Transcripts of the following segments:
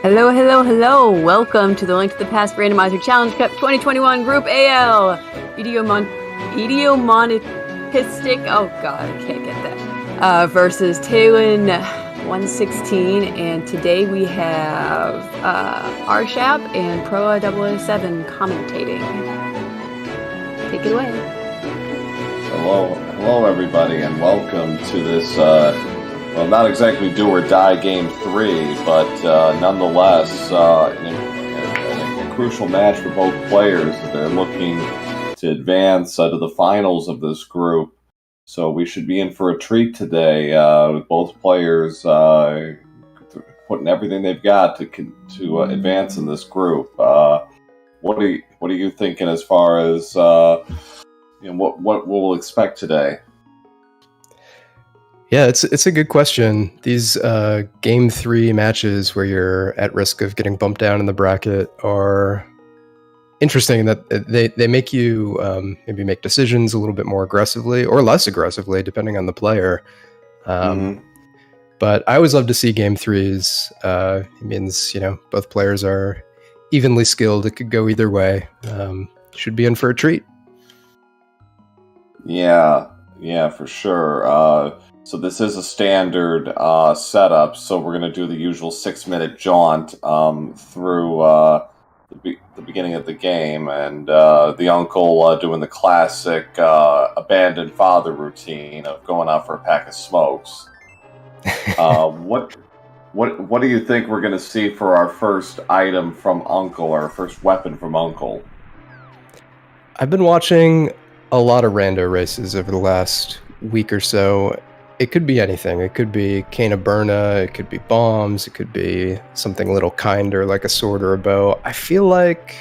Hello, hello, hello. Welcome to the Link to the Past Randomizer Challenge Cup 2021 Group AL. Eudaimonistic. Oh god, I can't get that. Versus Taelin116. And today we have Arshap and Proa007 commentating. Take it away. Hello everybody, and welcome to this, well, not exactly do or die game 3, but nonetheless, a crucial match for both players. They're looking to advance to the finals of this group, so we should be in for a treat today, with both players putting everything they've got to advance in this group. What are you thinking as far as what we'll expect today? Yeah, it's a good question. These game 3 matches where you're at risk of getting bumped down in the bracket are interesting in that they make you maybe make decisions a little bit more aggressively or less aggressively, depending on the player. But I always love to see game 3s. It means, both players are evenly skilled. It could go either way. Should be in for a treat. Yeah, for sure. So this is a standard setup, so we're going to do the usual 6-minute jaunt through the beginning of the game, and the uncle doing the classic abandoned father routine of going out for a pack of smokes. What do you think we're going to see for our first item from Uncle, or our first weapon from Uncle? I've been watching a lot of rando races over the last week or so. It could be anything. It could be Cane of Burna, it could be bombs, it could be something a little kinder like a sword or a bow. I feel like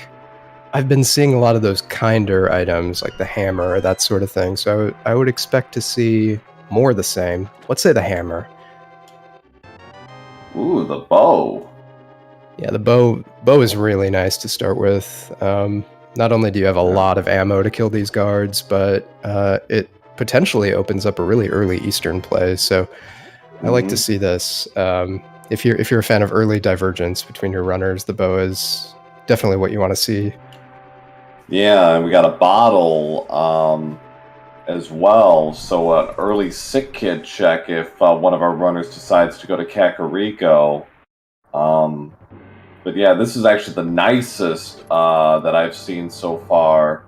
I've been seeing a lot of those kinder items like the hammer, that sort of thing. So I would expect to see more of the same. Let's say the hammer. Ooh, the bow. Yeah, the bow is really nice to start with. Not only do you have a lot of ammo to kill these guards, but it potentially opens up a really early Eastern play. So I like to see this. If you're a fan of early divergence between your runners, the bow is definitely what you want to see. Yeah, and we got a bottle as well. So an early sick kid check if one of our runners decides to go to Kakariko. But yeah, this is actually the nicest that I've seen so far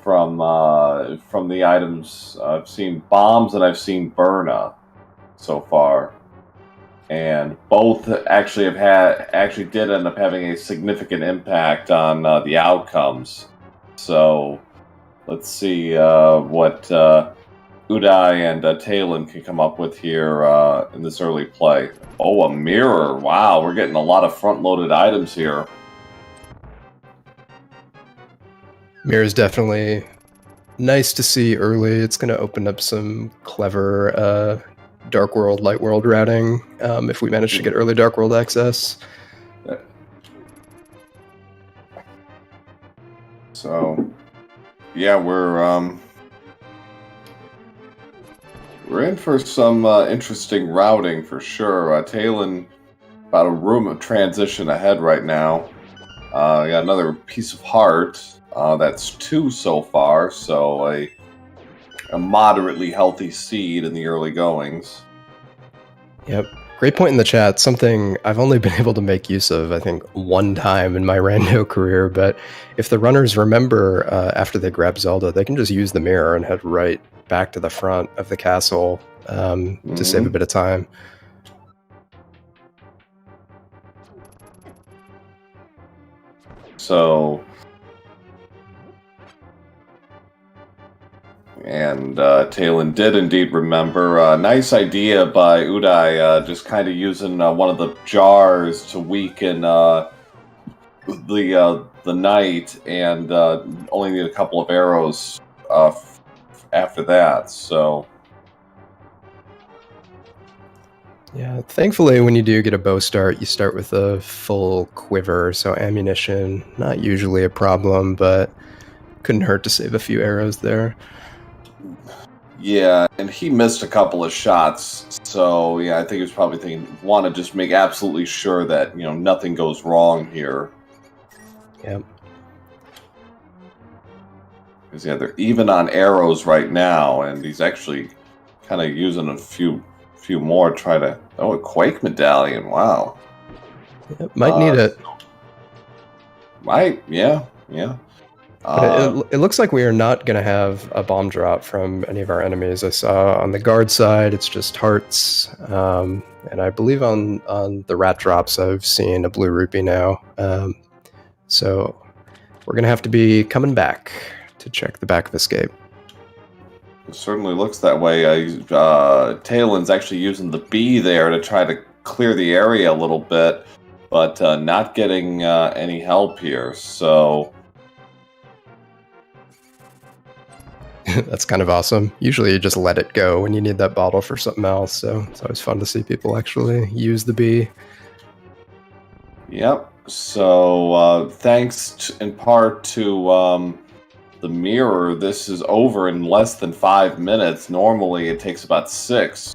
from the items. I've seen bombs and I've seen Burna so far, and both actually did end up having a significant impact on the outcomes. So let's see what Udai and Taelin can come up with here in this early play. Oh, a mirror! Wow, we're getting a lot of front-loaded items here. Mirror is definitely nice to see early. It's going to open up some clever Dark World, Light World routing if we manage to get early Dark World access. So, yeah, we're in for some interesting routing for sure. Taelin about a room of transition ahead right now. Got another piece of heart. That's 2 so far, so a moderately healthy seed in the early goings. Yep. Great point in the chat. Something I've only been able to make use of, I think, one time in my rando career, but if the runners remember after they grab Zelda, they can just use the mirror and head right back to the front of the castle to save a bit of time. So, and Taelin did indeed remember. Nice idea by Udai, just kind of using one of the jars to weaken the knight, and only need a couple of arrows after that. So, yeah, thankfully when you do get a bow start, you start with a full quiver, so ammunition, not usually a problem, but couldn't hurt to save a few arrows there. Yeah, and he missed a couple of shots, so yeah, I think he was probably thinking, want to just make absolutely sure that, nothing goes wrong here. Yep. Because, yeah, they're even on arrows right now, and he's actually kind of using a few more to try to... Oh, a Quake Medallion, wow. Yep, might need it. Might, yeah. But it looks like we are not going to have a bomb drop from any of our enemies. I saw on the guard side, it's just hearts. And I believe on the rat drops, I've seen a blue rupee now. So we're going to have to be coming back to check the back of escape. It certainly looks that way. Taelin's actually using the bee there to try to clear the area a little bit, but not getting any help here, so... That's kind of awesome. Usually you just let it go when you need that bottle for something else, so it's always fun to see people actually use the bee. Yep. So thanks in part to the mirror, this is over in less than 5 minutes. Normally it takes about 6.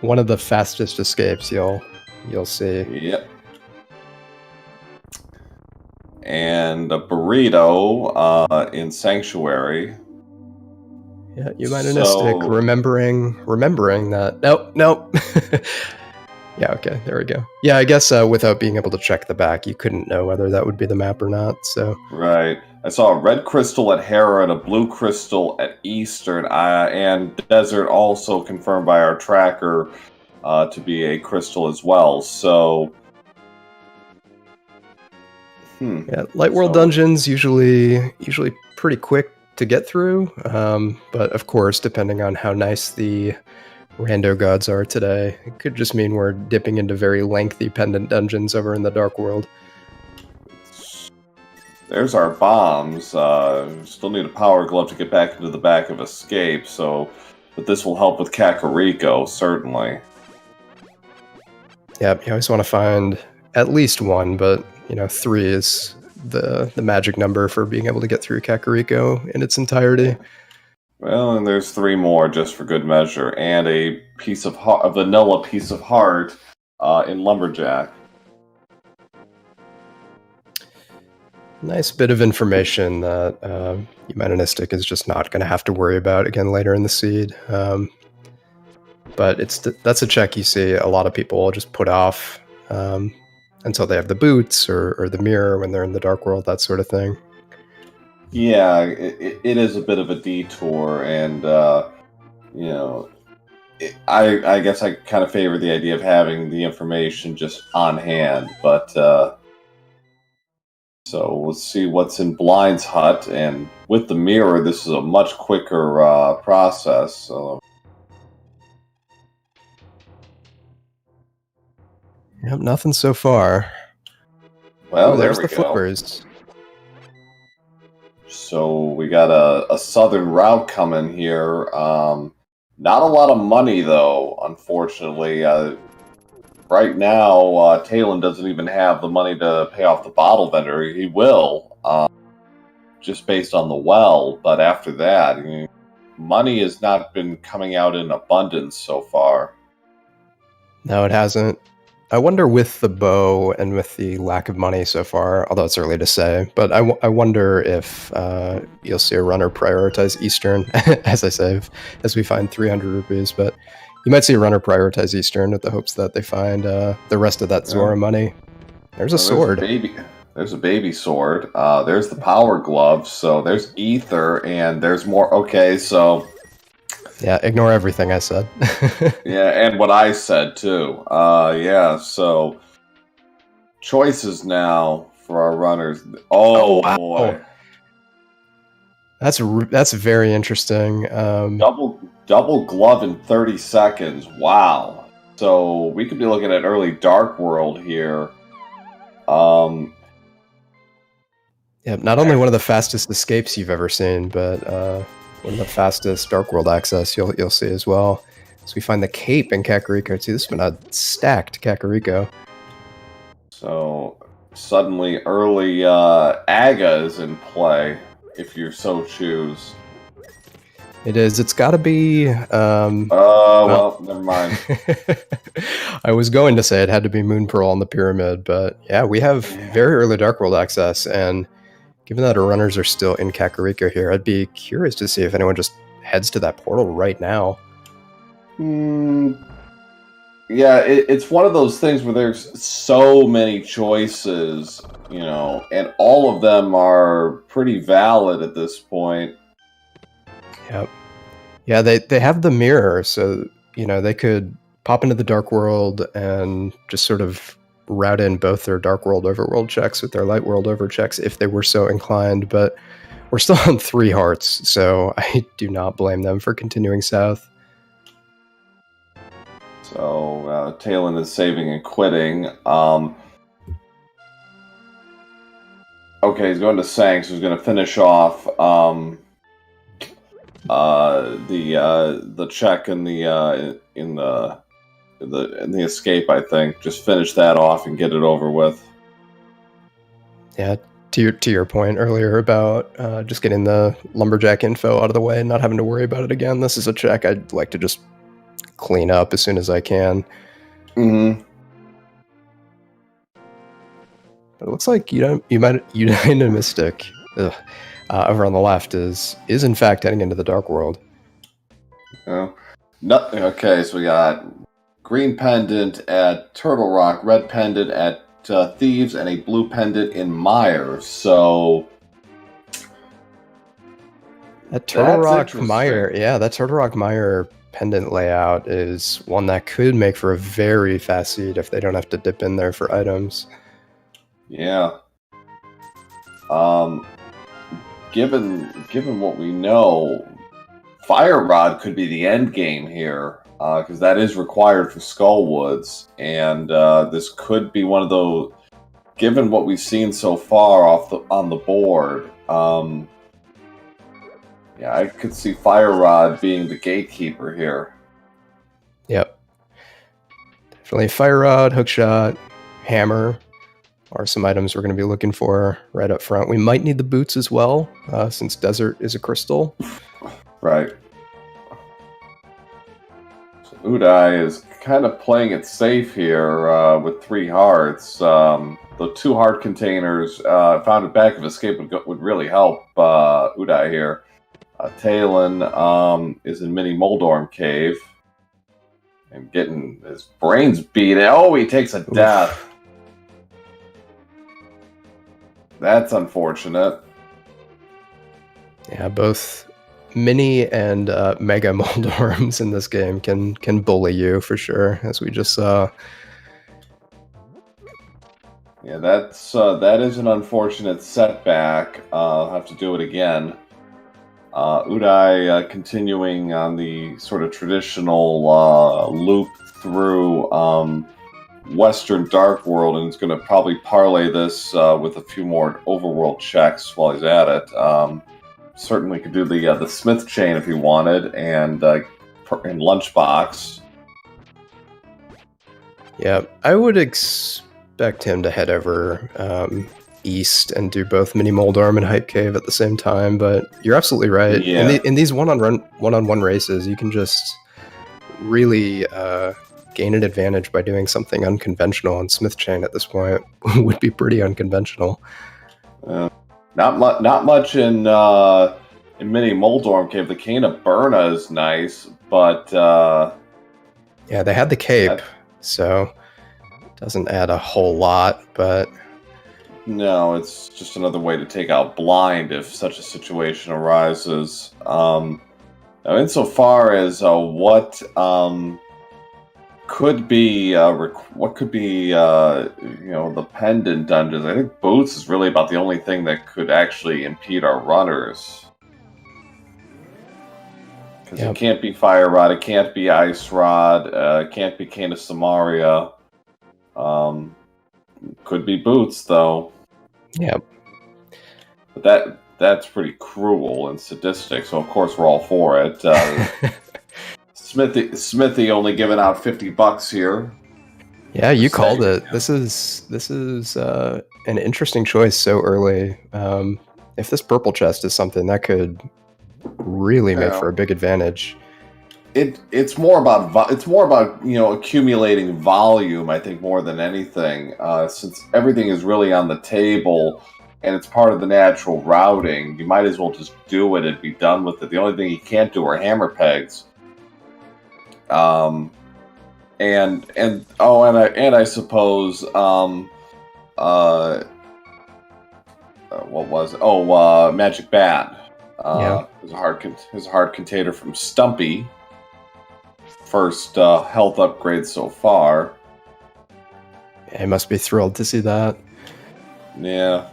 One of the fastest escapes you'll see. Yep. And a burrito in Sanctuary. Yeah, eudaimonistic, remembering that. Nope. Yeah, okay, there we go. Yeah, I guess without being able to check the back, you couldn't know whether that would be the map or not, so... Right. I saw a red crystal at Hera and a blue crystal at Eastern, and Desert also confirmed by our tracker to be a crystal as well, so... Yeah, light world dungeons usually pretty quick to get through, but of course, depending on how nice the rando gods are today, it could just mean we're dipping into very lengthy pendant dungeons over in the dark world. There's our bombs. Still need a power glove to get back into the back of escape, but this will help with Kakariko, certainly. Yeah, you always want to find at least one, but 3 is the magic number for being able to get through Kakariko in its entirety. Well, and there's 3 more just for good measure, and a vanilla piece of heart in Lumberjack. Nice bit of information that eudaimonistic is just not going to have to worry about again later in the seed. But that's a check you see a lot of people will just put off until they have the boots or the mirror when they're in the dark world, that sort of thing. Yeah, it is a bit of a detour, and I guess I kind of favor the idea of having the information just on hand, but so let's see what's in Blind's hut, and with the mirror, this is a much quicker process. So. Yep, nothing so far. Well, there's there we the go. flippers. So we got a southern route coming here. Not a lot of money, though, unfortunately. Right now, Taelin doesn't even have the money to pay off the bottle vendor. He will, just based on the well. But after that, money has not been coming out in abundance so far. No, it hasn't. I wonder with the bow and with the lack of money so far, although it's early to say, but I wonder if you'll see a runner prioritize Eastern, as I say, as we find 300 rupees, but you might see a runner prioritize Eastern with the hopes that they find the rest of that Zora money. There's a sword. There's a baby sword. There's the power glove, so there's ether, and there's more. Okay, so... Yeah, ignore everything I said. Yeah, and what I said, too. Yeah, so... Choices now for our runners. Oh, wow. Boy. That's very interesting. Double glove in 30 seconds. Wow. So we could be looking at early Dark World here. Yeah, not only one of the fastest escapes you've ever seen, but one of the fastest Dark World access you'll see as well. So we find the cape in Kakariko too. This has been a stacked Kakariko. So suddenly early Aga is in play, if you so choose. It is. It's got to be. Well, never mind. I was going to say it had to be Moon Pearl on the pyramid, but yeah, we have very early Dark World access, and given that our runners are still in Kakariko here, I'd be curious to see if anyone just heads to that portal right now. Yeah, it's one of those things where there's so many choices, you know, and all of them are pretty valid at this point. Yep. Yeah, they have the mirror, so, you know, they could pop into the Dark World and just sort of route in both their Dark World Overworld checks with their Light World Over checks if they were so inclined, but we're still on 3 hearts, so I do not blame them for continuing south. So, Taelin is saving and quitting. Okay, he's going to Sang, so he's going to finish off the check in the escape. I think just finish that off and get it over with. Yeah, to your point earlier about just getting the lumberjack info out of the way and not having to worry about it again. This is a check I'd like to just clean up as soon as I can. Mm-hmm. But it looks like eudaimonistic over on the left is in fact heading into the Dark World. Oh. No, okay, so we got green pendant at Turtle Rock, red pendant at Thieves, and a blue pendant in Mire. So that Turtle Rock Mire, that Turtle Rock Mire pendant layout is one that could make for a very fast seed if they don't have to dip in there for items. Yeah. Given what we know, Fire Rod could be the end game here, because that is required for Skullwoods, and this could be one of those. Given what we've seen so far on the board, yeah, I could see Fire Rod being the gatekeeper here. Yep, definitely Fire Rod, Hookshot, Hammer are some items we're going to be looking for right up front. We might need the boots as well, since Desert is a crystal. Right. So Udai is kind of playing it safe here with 3 hearts. The 2 heart containers found a back of escape would really help Udai here. Taelin is in Mini Moldorm Cave and getting his brains beat. Oh, he takes a death. That's unfortunate. Yeah, both mini and mega Moldorms in this game can bully you for sure, as we just saw. Yeah, that is an unfortunate setback. I'll have to do it again. Udai continuing on the sort of traditional loop through Western Dark World, and is going to probably parlay this with a few more overworld checks while he's at it. Certainly could do the Smith chain if he wanted, and Lunchbox. Yeah, I would expect him to head over east and do both Mini Moldorm and Hype Cave at the same time, but you're absolutely right. Yeah. In these one-on-one races, you can just really gain an advantage by doing something unconventional, and Smith Chain at this point would be pretty unconventional. Not much in Mini Moldorm Cave. The Cane of Burna is nice, but yeah, they had the cape, so it doesn't add a whole lot, but no, it's just another way to take out blind if such a situation arises. Now, insofar as what could be the pendant dungeons, I think boots is really about the only thing that could actually impede our runners. Because It can't be Fire Rod, it can't be Ice Rod, it can't be Cane of Samaria. Could be boots though. Yep. But that's pretty cruel and sadistic, so of course we're all for it. Smithy only giving out $50 here. Yeah, you called it. This is an interesting choice so early. If this purple chest is something that could really make for a big advantage. It's more about accumulating volume, I think, more than anything, since everything is really on the table and it's part of the natural routing. You might as well just do it and be done with it. The only thing you can't do are hammer pegs. And I suppose what was it? Magic Bat. There's a hard container from Stumpy. First health upgrade so far. Yeah, I must be thrilled to see that. Yeah.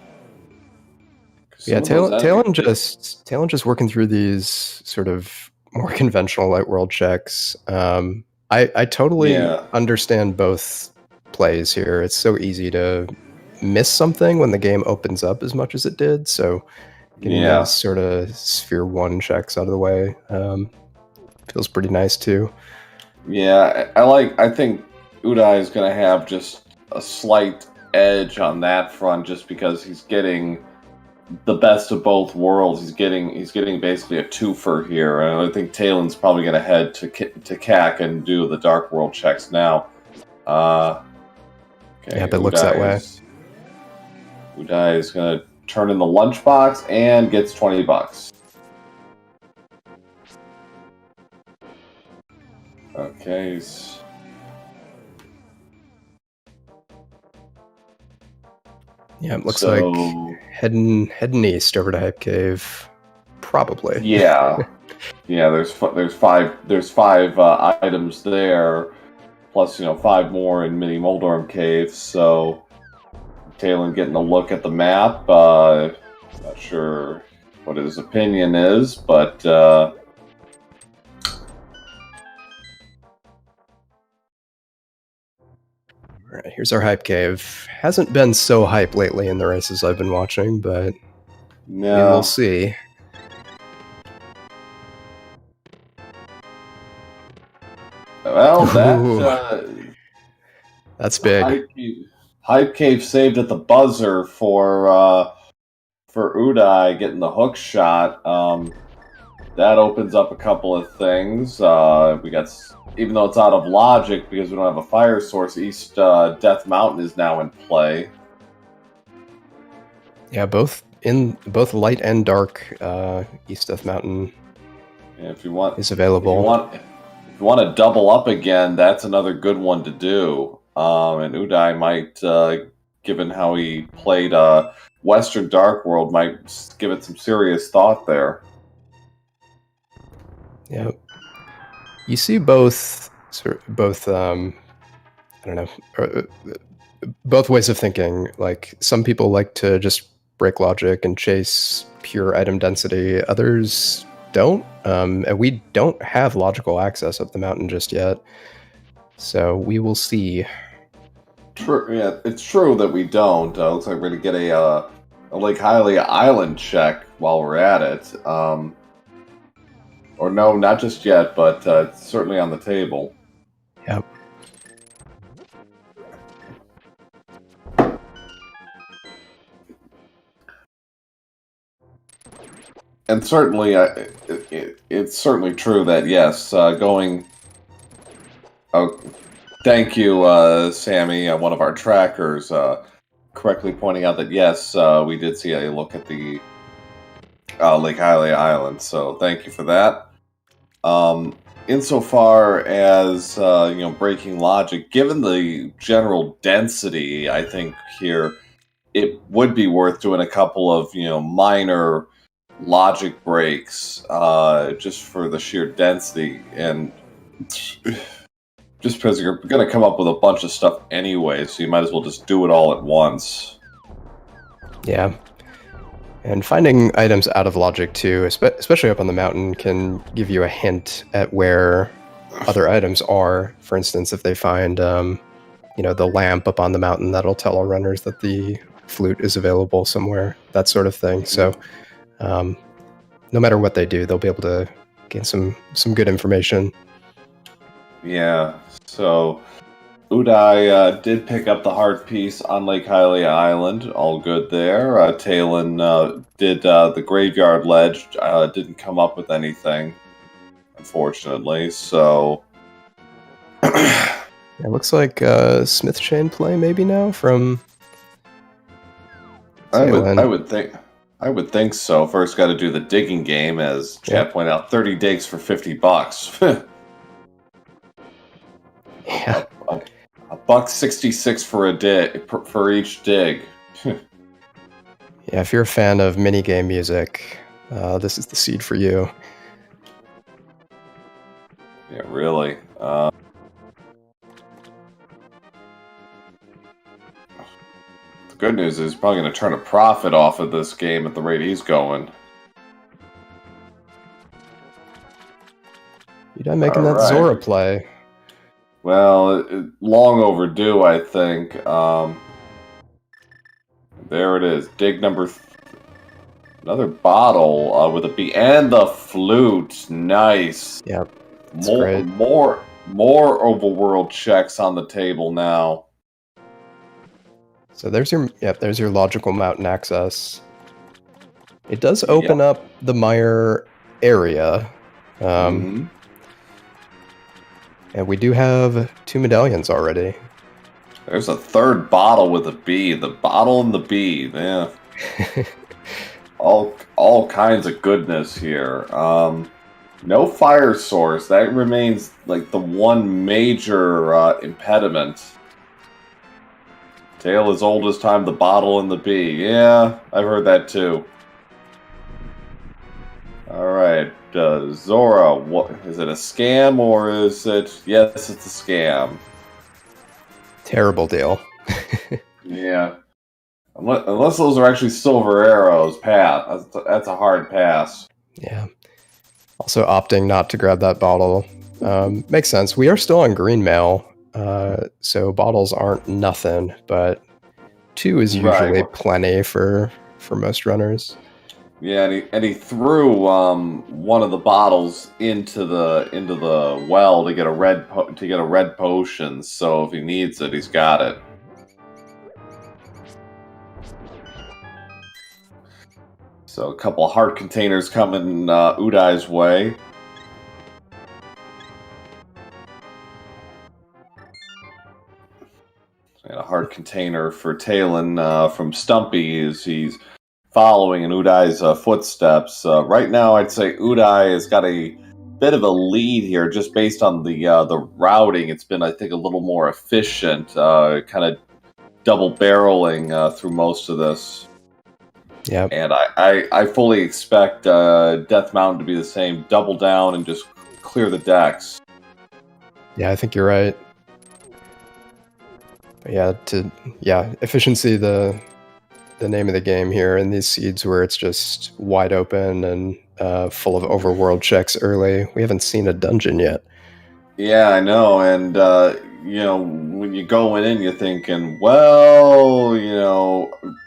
Yeah, Taelin just working through these sort of more conventional light world checks. I totally understand both plays here. It's so easy to miss something when the game opens up as much as it did. So getting these sort of Sphere 1 checks out of the way feels pretty nice too. Yeah, I think Udai is going to have just a slight edge on that front, just because he's getting the best of both worlds. He's getting basically a twofer here, and I think Taelin's probably going to head to CAC and do the Dark World checks now. Okay, yeah, but it looks that way. Udai is going to turn in the lunchbox and gets $20. Okay. Yeah, it looks like heading east over to Hype Cave, probably. Yeah, yeah. There's five items there, plus 5 more in Mini Moldorm Cave. So Taelin getting a look at the map. Not sure what his opinion is, but. All right, here's our Hype Cave. Hasn't been so hype lately in the races I've been watching, but no. We'll see. Well, that's big. Hype Cave saved at the buzzer for Udai getting the hook shot. That opens up a couple of things. We got, even though it's out of logic because we don't have a fire source, East Death Mountain is now in play. Yeah, both light and dark East Death Mountain. Yeah, if you want, is available. If you want to double up again, that's another good one to do. And Udai might, given how he played Western Dark World, might give it some serious thought there. Yeah, you see both I don't know, both ways of thinking. Like, some people like to just break logic and chase pure item density. Others don't, and we don't have logical access up the mountain just yet. So we will see. True. Yeah, it's true that we don't. Looks like we're going to get a Lake Hylia Island check while we're at it. Or no, not just yet, but it's certainly on the table. Yep. And certainly, it's certainly true that, yes, going... Oh, thank you, Sammy, one of our trackers, correctly pointing out that, yes, we did see a look at the Lake Hylia Island, so thank you for that. Insofar as, breaking logic, given the general density, I think here, it would be worth doing a couple of, minor logic breaks, just for the sheer density, and just because you're going to come up with a bunch of stuff anyway, so you might as well just do it all at once. Yeah. And finding items out of logic, too, especially up on the mountain, can give you a hint at where other items are. For instance, if they find, the lamp up on the mountain, that'll tell our runners that the flute is available somewhere, that sort of thing. So no matter what they do, they'll be able to gain some good information. Yeah, so Udai did pick up the heart piece on Lake Hylia Island. All good there. Taelin did the graveyard ledge. Didn't come up with anything, unfortunately. So It looks like Smith chain play maybe now from Taelin. I would think so. First, got to do the digging game, as Chad pointed out. 30 digs for $50. Yeah. $1.66 for a dig for each dig. Yeah, if you're a fan of minigame music, this is the seed for you. Yeah, really. The good news is he's probably going to turn a profit off of this game at the rate he's going. You're making that Zora play. Well, long overdue, I think. There it is. Dig number... Another bottle with a B. And the flute. Nice. Yep. More overworld checks on the table now. So there's your logical mountain access. It does open up the mire area. And we do have 2 medallions already. There's a third bottle with a B. The bottle and the B. Yeah. all kinds of goodness here. No fire source. That remains like the one major impediment. Tale as old as time, the bottle and the B. Yeah, I've heard that too. Alright, Zora, what is it, a scam or is it... Yes, it's a scam. Terrible deal. Yeah. Unless those are actually silver arrows, that's a hard pass. Yeah. Also opting not to grab that bottle. Makes sense. We are still on green mail, so bottles aren't nothing, but 2 is usually plenty for most runners. Yeah, and he threw one of the bottles into the well to get a red potion. So if he needs it, he's got it. So a couple of heart containers coming Udai's way. And a heart container for Taelin from Stumpy as he's following in Udai's footsteps. Right now, I'd say Udai has got a bit of a lead here, just based on the routing. It's been, I think, a little more efficient, kind of double barreling through most of this. Yeah, and I fully expect Death Mountain to be the same. Double down and just clear the decks. Yeah, I think you're right. But yeah, efficiency the name of the game here in these seeds where it's just wide open and full of overworld checks early. We haven't seen a dungeon yet. Yeah, I know, and when you go in, you're thinking, well,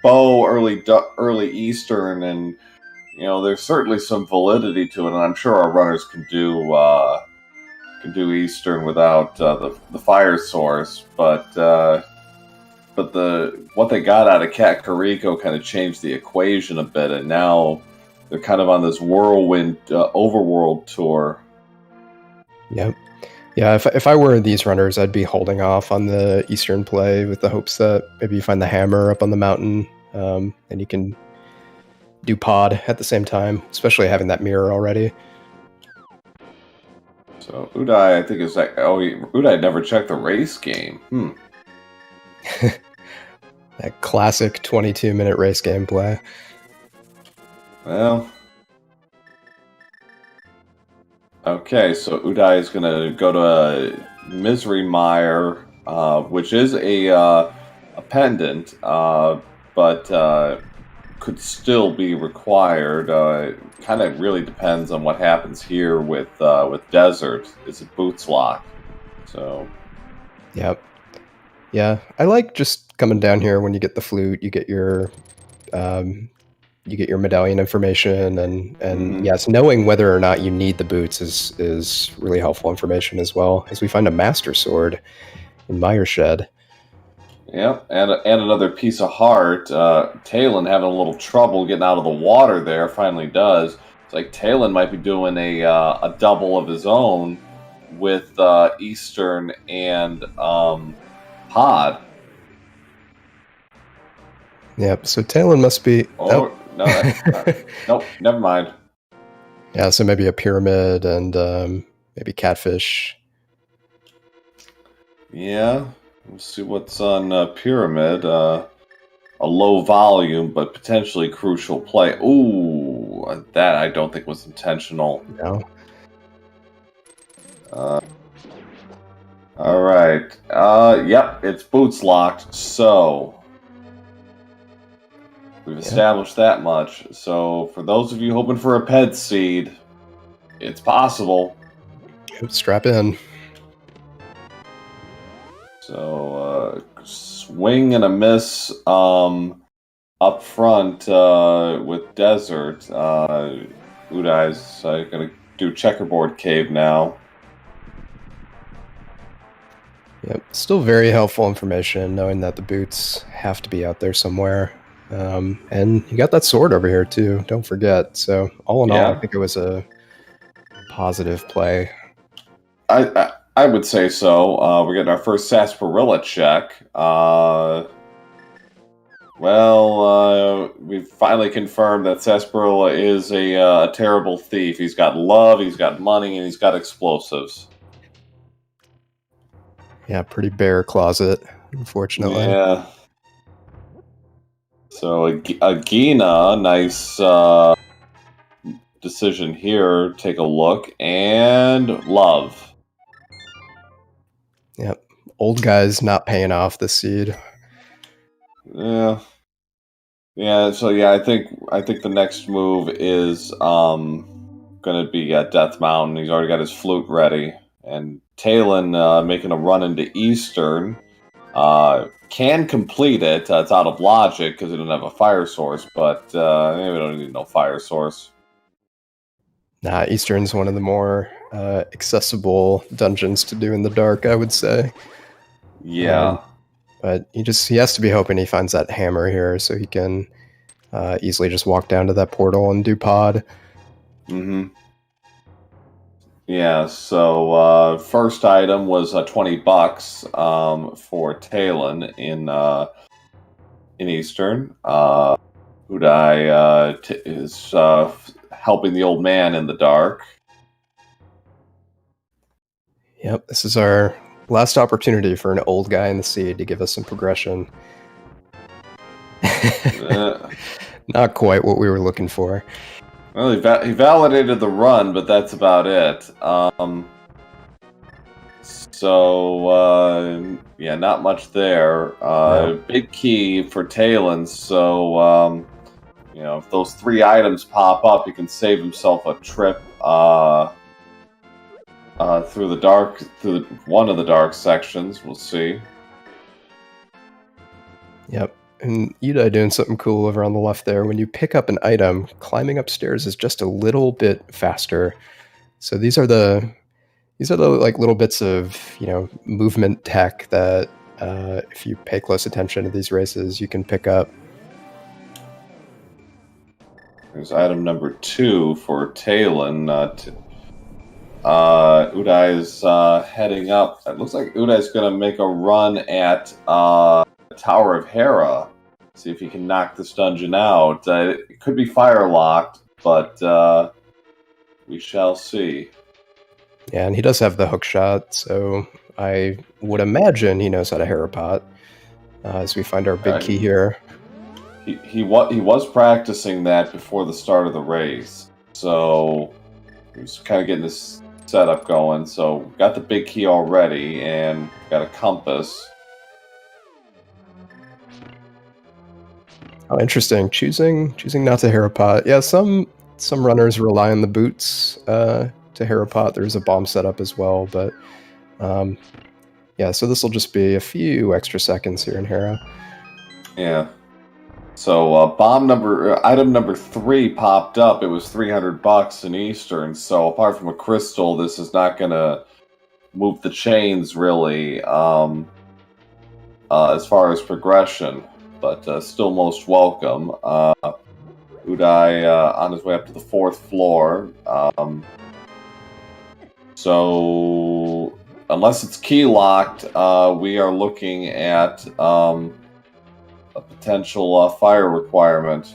bow early Eastern, and there's certainly some validity to it, and I'm sure our runners can do Eastern without the fire source, but what they got out of Kakariko kind of changed the equation a bit, and now they're kind of on this whirlwind overworld tour. Yep. Yeah, if I were these runners, I'd be holding off on the Eastern play with the hopes that maybe you find the hammer up on the mountain, and you can do pod at the same time, especially having that mirror already. So Udai, I think, is like, Udai never checked the race game. That classic 22-minute race game play. Well... Okay, so Udai is going to go to a Misery Mire, which is a pendant, but could still be required. Kind of really depends on what happens here with Desert. Is it boots lock? So, yep, yeah. I like just coming down here when you get the flute. You get your medallion information, and yes, knowing whether or not you need the boots is really helpful information as well. As we find a master sword Meyer Shed. Yep, and another piece of heart. Taelin having a little trouble getting out of the water there. Finally does. It's like Taelin might be doing a double of his own with Eastern and Pod. Yep. So Taelin must be. Oh no! Nope. Never mind. Yeah. So maybe a pyramid and maybe catfish. Yeah. We'll see what's on Pyramid. A low volume, but potentially crucial play. Ooh, that I don't think was intentional. No. All right. Yep, it's boots locked. So we've established that much. So for those of you hoping for a ped seed, it's possible. Strap in. So swing and a miss up front with Desert. Udai's going to do checkerboard cave now. Yep. Still very helpful information knowing that the boots have to be out there somewhere. And you got that sword over here too, don't forget. So all in all, I think it was a positive play. I would say so. We're getting our first sarsaparilla check. We've finally confirmed that sarsaparilla is a terrible thief. He's got love, he's got money, and he's got explosives. Yeah, pretty bare closet, unfortunately. Yeah. So Agina, nice decision here. Take a look. And love. Yep. Old guy's not paying off the seed. Yeah. Yeah, so yeah, I think the next move is gonna be Death Mountain. He's already got his flute ready. And Taelin making a run into Eastern. Can complete it. It's out of logic because he doesn't have a fire source, but maybe we don't need no fire source. Nah, Eastern's one of the more accessible dungeons to do in the dark, I would say. Yeah. But he has to be hoping he finds that hammer here so he can easily just walk down to that portal and do pod. Mm-hmm. Yeah, so first item was $20 for Taelin in Eastern. Udai is helping the old man in the dark. Yep, this is our last opportunity for an old guy in the seed to give us some progression. Not quite what we were looking for. Well, he validated the run, but that's about it. Yeah, not much there. No. Big key for Taelin, so if those 3 items pop up, he can save himself a trip through the dark, through one of the dark sections. We'll see. Yep. And Udai doing something cool over on the left there. When you pick up an item, climbing upstairs is just a little bit faster. So these are the like little bits of movement tech that if you pay close attention to these races, you can pick up. There's item number 2 for Taelin. Udai is heading up. It looks like Udai is going to make a run at Tower of Hera. See if he can knock this dungeon out. It could be fire locked, but we shall see. Yeah, and he does have the hook shot, so I would imagine he knows how to Hera pot. As we find our big key here. He was practicing that before the start of the race, so he was kind of getting this setup going. So we've got the big key already, and got a compass. Oh, interesting. Choosing not to Hera pot. Yeah, some runners rely on the boots to Hera pot. There's a bomb setup as well, but yeah. So this will just be a few extra seconds here in Hera. Yeah. So item number 3 popped up. It was $300 in Eastern. So apart from a crystal, this is not going to move the chains really. as far as progression, but still most welcome. Udai on his way up to the 4th floor. So, unless it's key locked, we are looking at a potential fire requirement.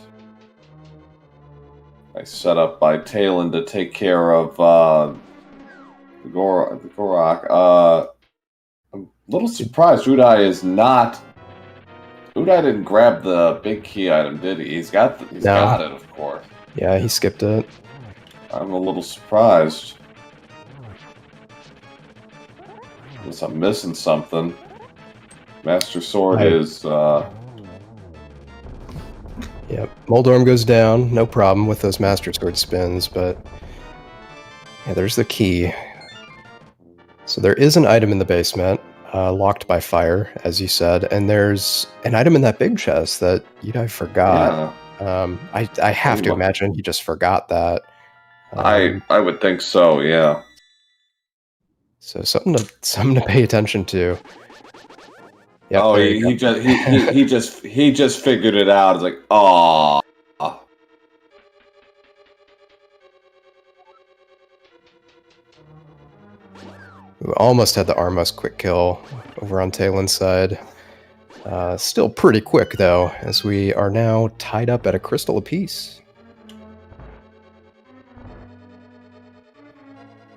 I set up by Taelin to take care of the Gorak. I'm a little surprised Udai is not. Udai didn't grab the big key item, did he? He's got it, of course. Yeah, he skipped it. I'm a little surprised. Guess I'm missing something. Master Sword is. Yep, Moldorm goes down, no problem with those Master Sword spins, but yeah, there's the key. So there is an item in the basement, locked by fire, as you said, and there's an item in that big chest that I forgot. Yeah. I have to imagine he just forgot that. I would think so, yeah. So something to pay attention to. Yep, oh, he just figured it out. It's like, oh. We almost had the Armos quick kill over on Taelin's side. Still pretty quick though, as we are now tied up at a crystal apiece.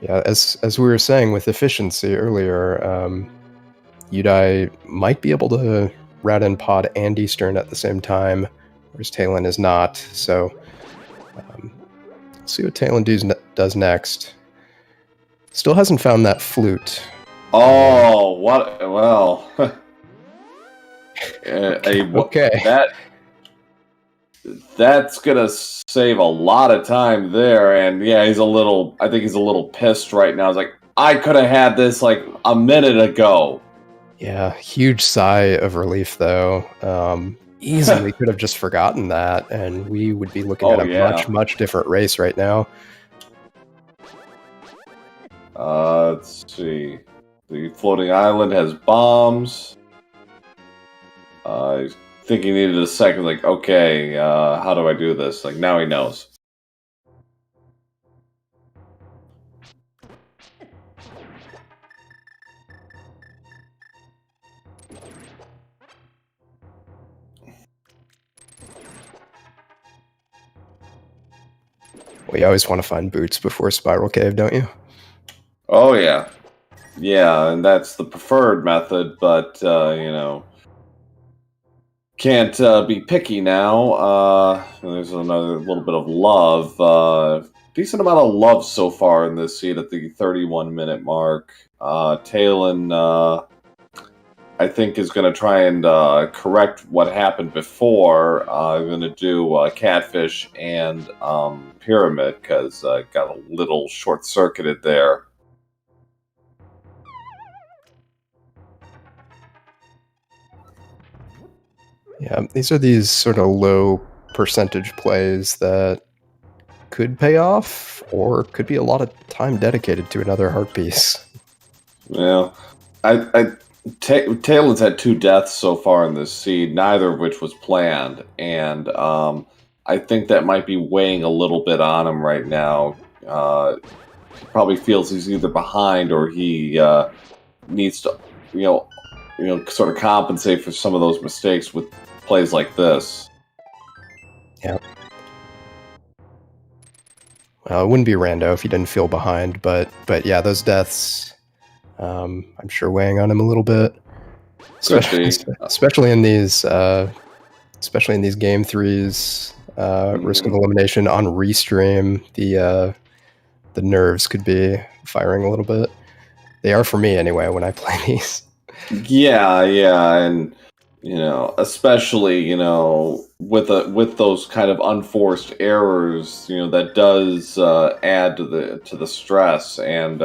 Yeah, as we were saying with efficiency earlier, Udai might be able to Radin Pod and Eastern at the same time, whereas Taelin is not. So, let's see what Taelin does next. Still hasn't found that flute. Oh, what? Well, okay. That's gonna save a lot of time there, and yeah, I think he's a little pissed right now. He's like, I could have had this like a minute ago. Yeah, huge sigh of relief though. Easily could have just forgotten that, and we would be looking at a much different race right now. Let's see. The floating island has bombs. I think he needed a second, like, okay, how do I do this? Like, now he knows. Well, you always want to find boots before Spiral Cave, don't you? Oh, yeah. Yeah, and that's the preferred method, but, can't be picky now. There's another little bit of love. Decent amount of love so far in this seed at the 31-minute mark. Taelin, I think, is going to try and correct what happened before. I'm going to do Catfish and Pyramid, because I got a little short-circuited there. Yeah, these are these sort of low percentage plays that could pay off, or could be a lot of time dedicated to another heart piece. Yeah, Taelin's had 2 deaths so far in this seed, neither of which was planned, and I think that might be weighing a little bit on him right now. He probably feels he's either behind or he needs to, sort of compensate for some of those mistakes with plays like this. Yeah. Well, it wouldn't be rando if he didn't feel behind, but yeah, those deaths, I'm sure weighing on him a little bit, especially in these game 3s, risk of elimination on restream. The nerves could be firing a little bit. They are for me anyway when I play these. Yeah, and especially with those kind of unforced errors, that does add to the stress. And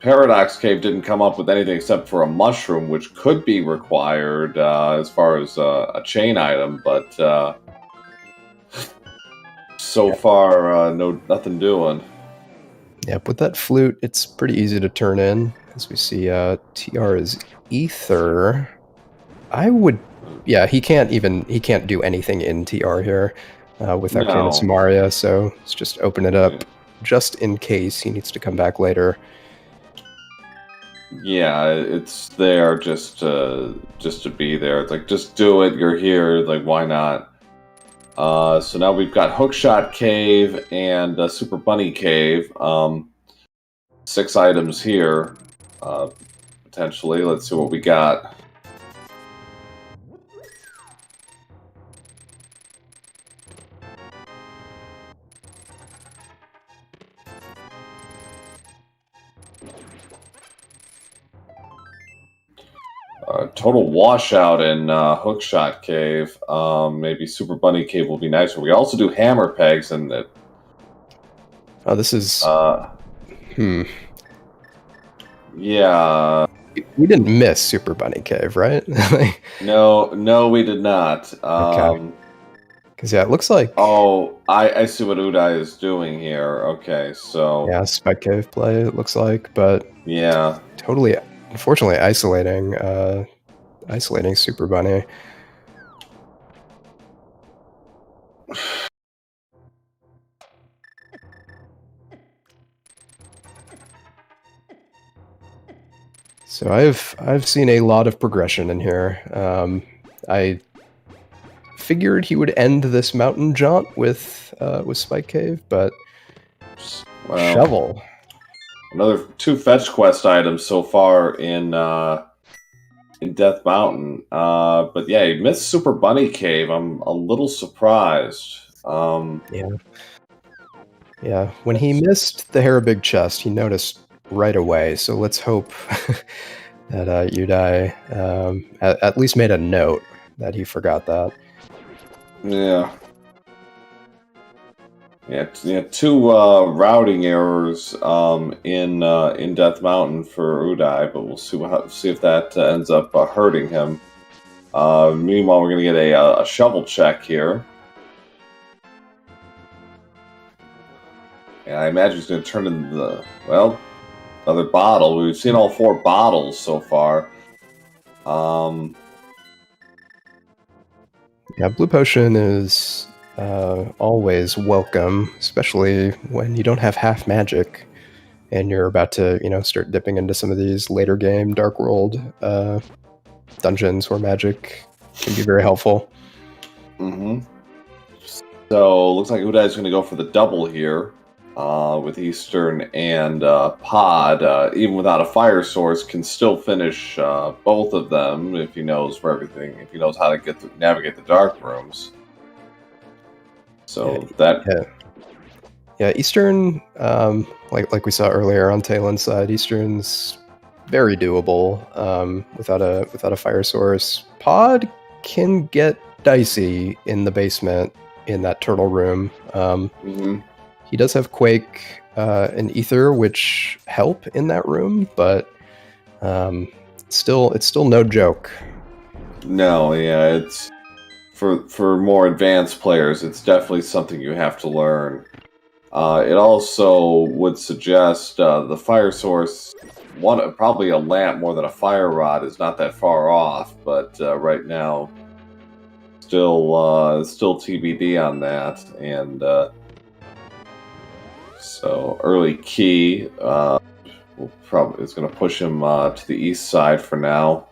Paradox Cave didn't come up with anything except for a mushroom, which could be required as far as a chain item, but so far, nothing doing. Yep, with that flute, it's pretty easy to turn in. As we see, TR is Ether. I would... Yeah, he can't do anything in TR here without King of No. Samaria, so let's just open it up just in case he needs to come back later. Yeah, it's there just to be there. It's like, just do it. You're here. Like, why not? So now we've got Hookshot Cave and Super Bunny Cave. 6 items here, potentially. Let's see what we got. Total washout in Hookshot Cave. Maybe Super Bunny Cave will be nicer. We also do hammer pegs, and that. Oh, this is... Yeah. We didn't miss Super Bunny Cave, right? No, we did not. Okay. Because, yeah, it looks like... Oh, I see what Udai is doing here. Okay, so... Yeah, Spike Cave play, it looks like, but... Yeah. Totally, unfortunately, isolating Super Bunny. So I've seen a lot of progression in here. I figured he would end this mountain jaunt with Spike Cave, but Shovel. Another 2 fetch quest items so far in Death Mountain. But yeah, he missed Super Bunny Cave. I'm a little surprised. Yeah. When he missed the Hair Big Chest, he noticed right away. So let's hope that Udai at least made a note that he forgot that. Yeah. Yeah, 2 routing errors in Death Mountain for Udai, but we'll see if that ends up hurting him. Meanwhile, we're going to get a shovel check here. And I imagine he's going to turn in another bottle. We've seen all 4 bottles so far. Yeah, Blue Potion is always welcome, especially when you don't have half magic and you're about to, start dipping into some of these later game Dark World dungeons where magic can be very helpful. Mm-hmm. So looks like Udai is going to go for the double here with Eastern and Pod. Even without a fire source, can still finish both of them if he knows how to navigate the dark rooms. So Eastern, like we saw earlier on Taelin's side, Eastern's very doable without a fire source. Pod can get dicey in the basement in that turtle room. He does have Quake and Ether, which help in that room, but it's still no joke. No, yeah, it's for more advanced players. It's definitely something you have to learn. It also would suggest the fire source, probably a lamp more than a fire rod, is not that far off, but right now, still TBD on that, and so early key is going to push him to the east side for now.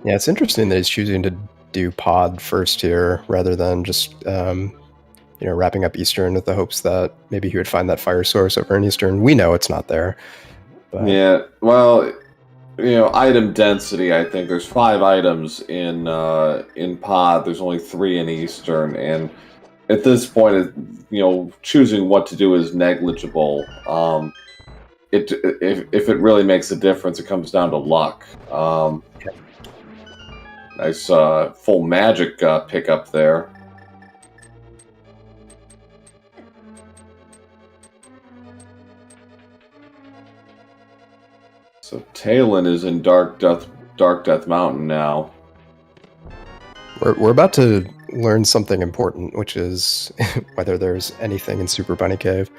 Yeah, it's interesting that he's choosing to do Pod first here rather than just wrapping up Eastern with the hopes that maybe he would find that fire source over in Eastern. We know it's not there. But... Yeah, well, item density. I think there's 5 items in Pod. There's only 3 in Eastern, and at this point, choosing what to do is negligible. If it really makes a difference, it comes down to luck. Nice full magic pickup there. So Taelin is in Dark Death Mountain now. We're about to learn something important, which is whether there's anything in Super Bunny Cave.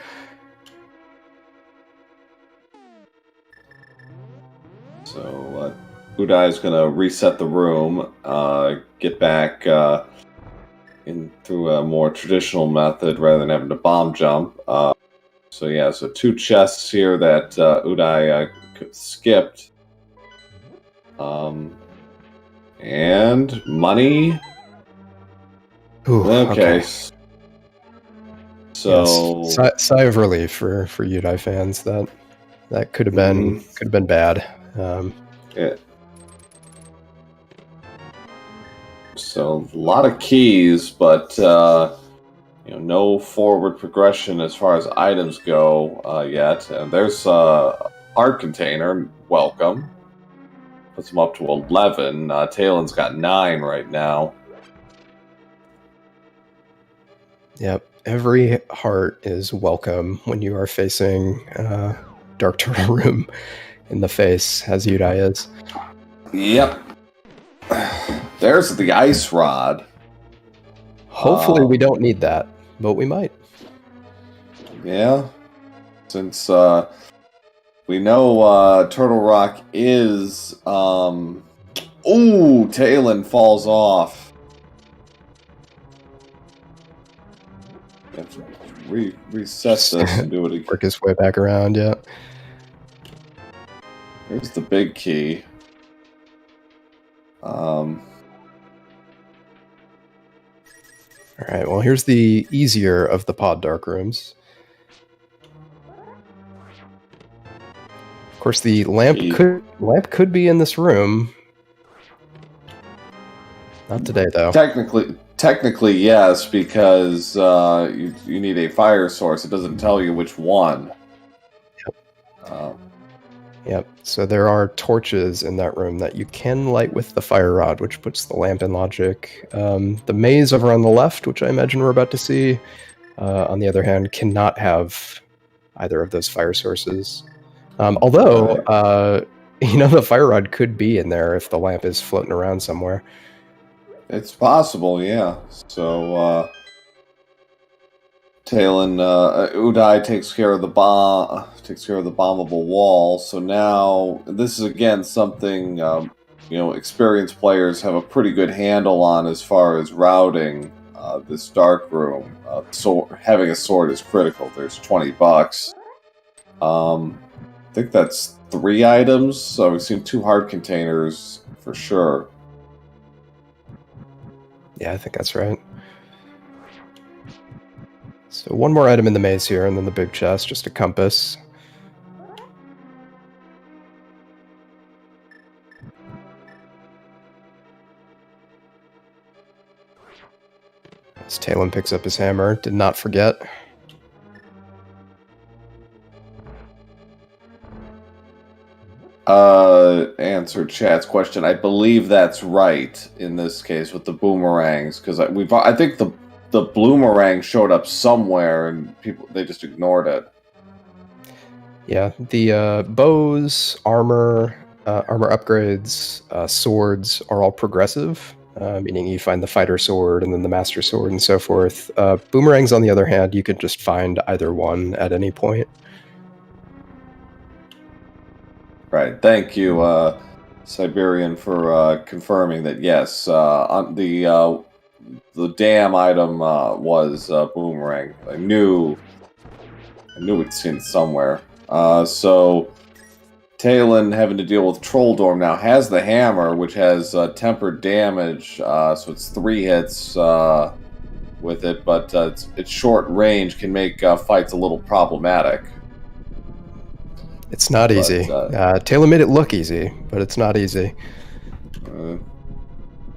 So Udai is going to reset the room, get back in through a more traditional method rather than having to bomb jump. So 2 chests here that Udai skipped. And money. Ooh, okay. So yes. Sigh of relief for Udai fans. That could have been bad. Yeah. So a lot of keys, but no forward progression as far as items go yet. And there's a heart container. Welcome. Puts them up to 11. Taelin's got 9 right now. Yep. Every heart is welcome when you are facing Dark Turtle Room in the face, as Udai is. Yep. There's the ice rod. Hopefully we don't need that, but we might. Yeah. Since we know Turtle Rock is... Ooh, Taelin falls off. Have to reset this and do it again. Work his way back around, yeah. Here's the big key. Alright, well here's the easier of the pod dark rooms. Of course the lamp could be in this room. Not today though. Technically yes, because you need a fire source. It doesn't tell you which one. Yep. Yep. So there are torches in that room that you can light with the fire rod, which puts the lamp in logic. The maze over on the left, which I imagine we're about to see, on the other hand, cannot have either of those fire sources. Although, the fire rod could be in there if the lamp is floating around somewhere. It's possible, yeah. So, Taelin, Udai takes care of the bombable wall. So now this is again something experienced players have a pretty good handle on as far as routing this dark room. So having a sword is critical. There's $20. I think that's 3 items. So we've seen 2 heart containers for sure. Yeah, I think that's right. So 1 more item in the maze here, and then the big chest, just a compass. As Taelin picks up his hammer, did not forget. Answer chat's question. I believe that's right in this case with the boomerangs, because I think the boomerang showed up somewhere and they just ignored it. Yeah, the bows, armor upgrades, swords are all progressive, meaning you find the fighter sword and then the master sword and so forth. Boomerangs, on the other hand, you could just find either one at any point. Right. Thank you, Siberian, for confirming that. Yes, on the dam item was boomerang. I knew we'd seen it somewhere. So Taelin, having to deal with Trolldorm now, has the hammer, which has tempered damage. So it's 3 hits with it, but its short range can make fights a little problematic. It's not easy. Taelin made it look easy, but it's not easy.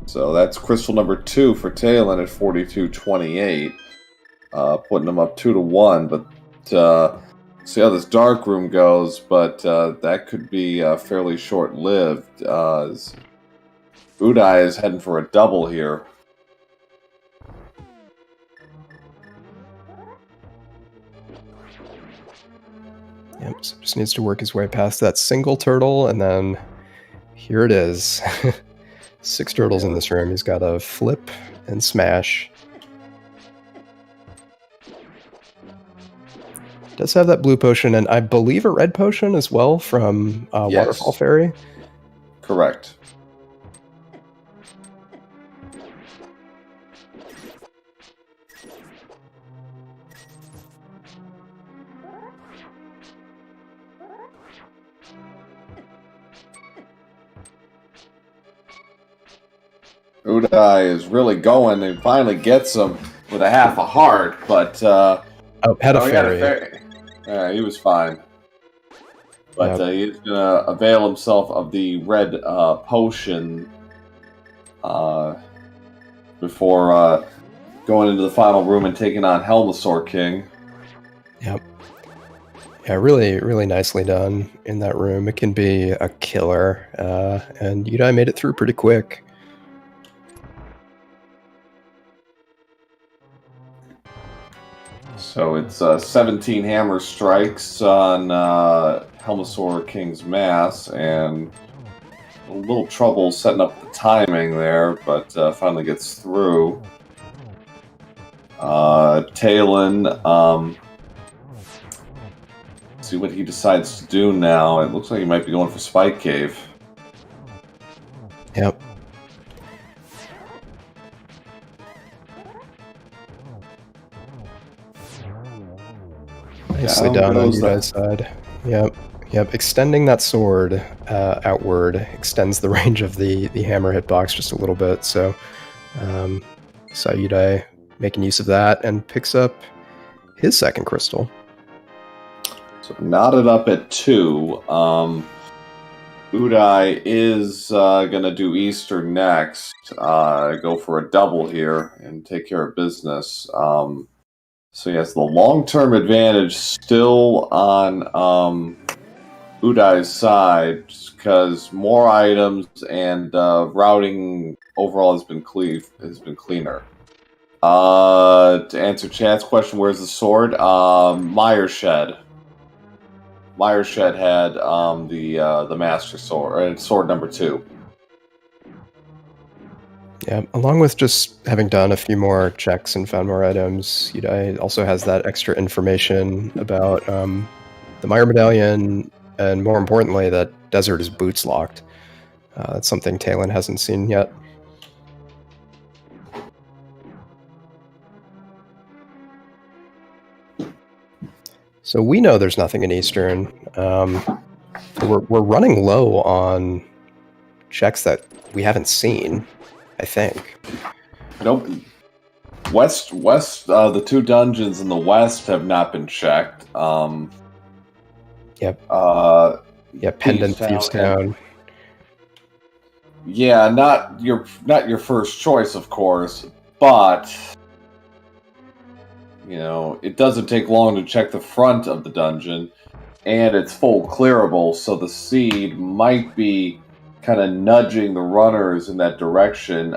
So that's crystal number 2 for Taelin at 42.28, putting him up 2-1. But see how this dark room goes. But that could be fairly short-lived. Udai is heading for a double here. Yep, so just needs to work his way past that single turtle, and then here it is. 6 turtles in this room. He's got to flip and smash. Does have that blue potion, and I believe a red potion as well from Yes. Waterfall Fairy. correct. Udai is really going and finally gets him with a half a heart, but Had a he had fairy. Yeah, he was fine. But he's gonna avail himself of the red potion before going into the final room and taking on Helmasaur King. Yep. Yeah, really, really nicely done in that room. It can be a killer, and Udai made it through pretty quick. So it's 17 hammer strikes on Helmasaur King's mass, and a little trouble setting up the timing there, but finally gets through. Taelin, see what he decides to do now. It looks like he might be going for Spike Cave. Yep. Nicely done on Udai's side. Yep. Extending that sword outward extends the range of the hammer hitbox just a little bit. So, saw Udai making use of that and picks up his second crystal. So knotted up at 2. Udai is gonna do Easter next. Go for a double here and take care of business. So yes, the long-term advantage still on Udai's side, because more items and routing overall has been cleaner. To answer Chad's question, where's the sword? Myershed. Myershed had the Master Sword, sword number 2. Yeah, along with just having done a few more checks and found more items, Udai also has that extra information about the Meyer Medallion, and more importantly, that Desert is boots locked. That's something Taelin hasn't seen yet. So we know there's nothing in Eastern. We're running low on checks that we haven't seen, I think. Nope. West, the 2 dungeons in the west have not been checked. Yep. Yeah, Pendant Thieves Town. Yeah, not your first choice, of course, but you know, it doesn't take long to check the front of the dungeon, and it's full clearable, so the seed might be kind of nudging the runners in that direction.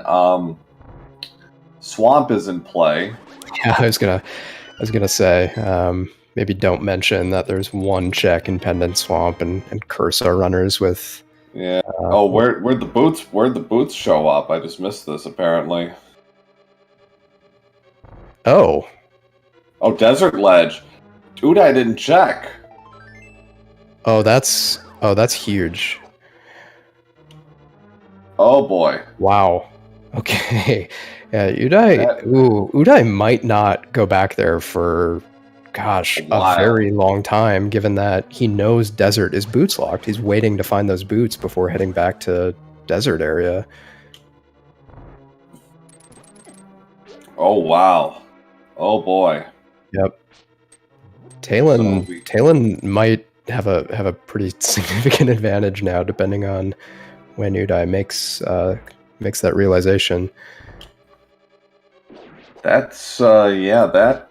Swamp is in play. Yeah, I was gonna say, maybe don't mention that there's one check in Pendant Swamp and curse our runners with. Yeah. Where'd the boots show up? I just missed this apparently. Oh, Desert Ledge. Udai didn't check. Oh, that's huge. Oh boy. Wow. Okay. Yeah, Udai might not go back there for, gosh, a very long time, given that he knows Desert is boots locked. He's waiting to find those boots before heading back to Desert area. Oh wow. Oh boy. Yep. Taelin might have a pretty significant advantage now, depending on when Udai makes that realization. That's that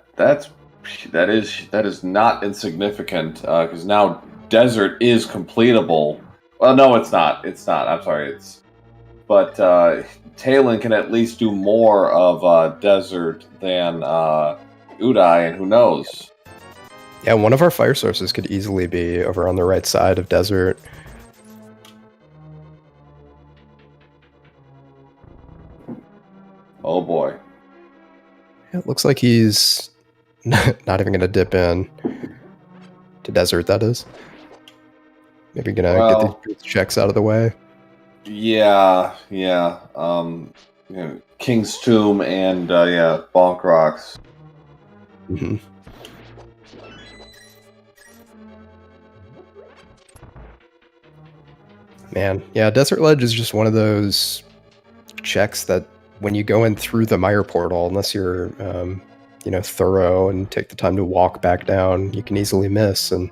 is not insignificant, because now Desert is completable. Well, no, it's not. I'm sorry. But Taelin can at least do more of Desert than Udai, and who knows? Yeah, one of our fire sources could easily be over on the right side of Desert. Oh boy. It looks like he's not even going to dip in to Desert, that is. Maybe going to get these checks out of the way. Yeah, yeah. King's Tomb and Bonk Rocks. Mhm. Man, yeah, Desert Ledge is just one of those checks that when you go in through the Mire portal, unless you're, thorough and take the time to walk back down, you can easily miss. And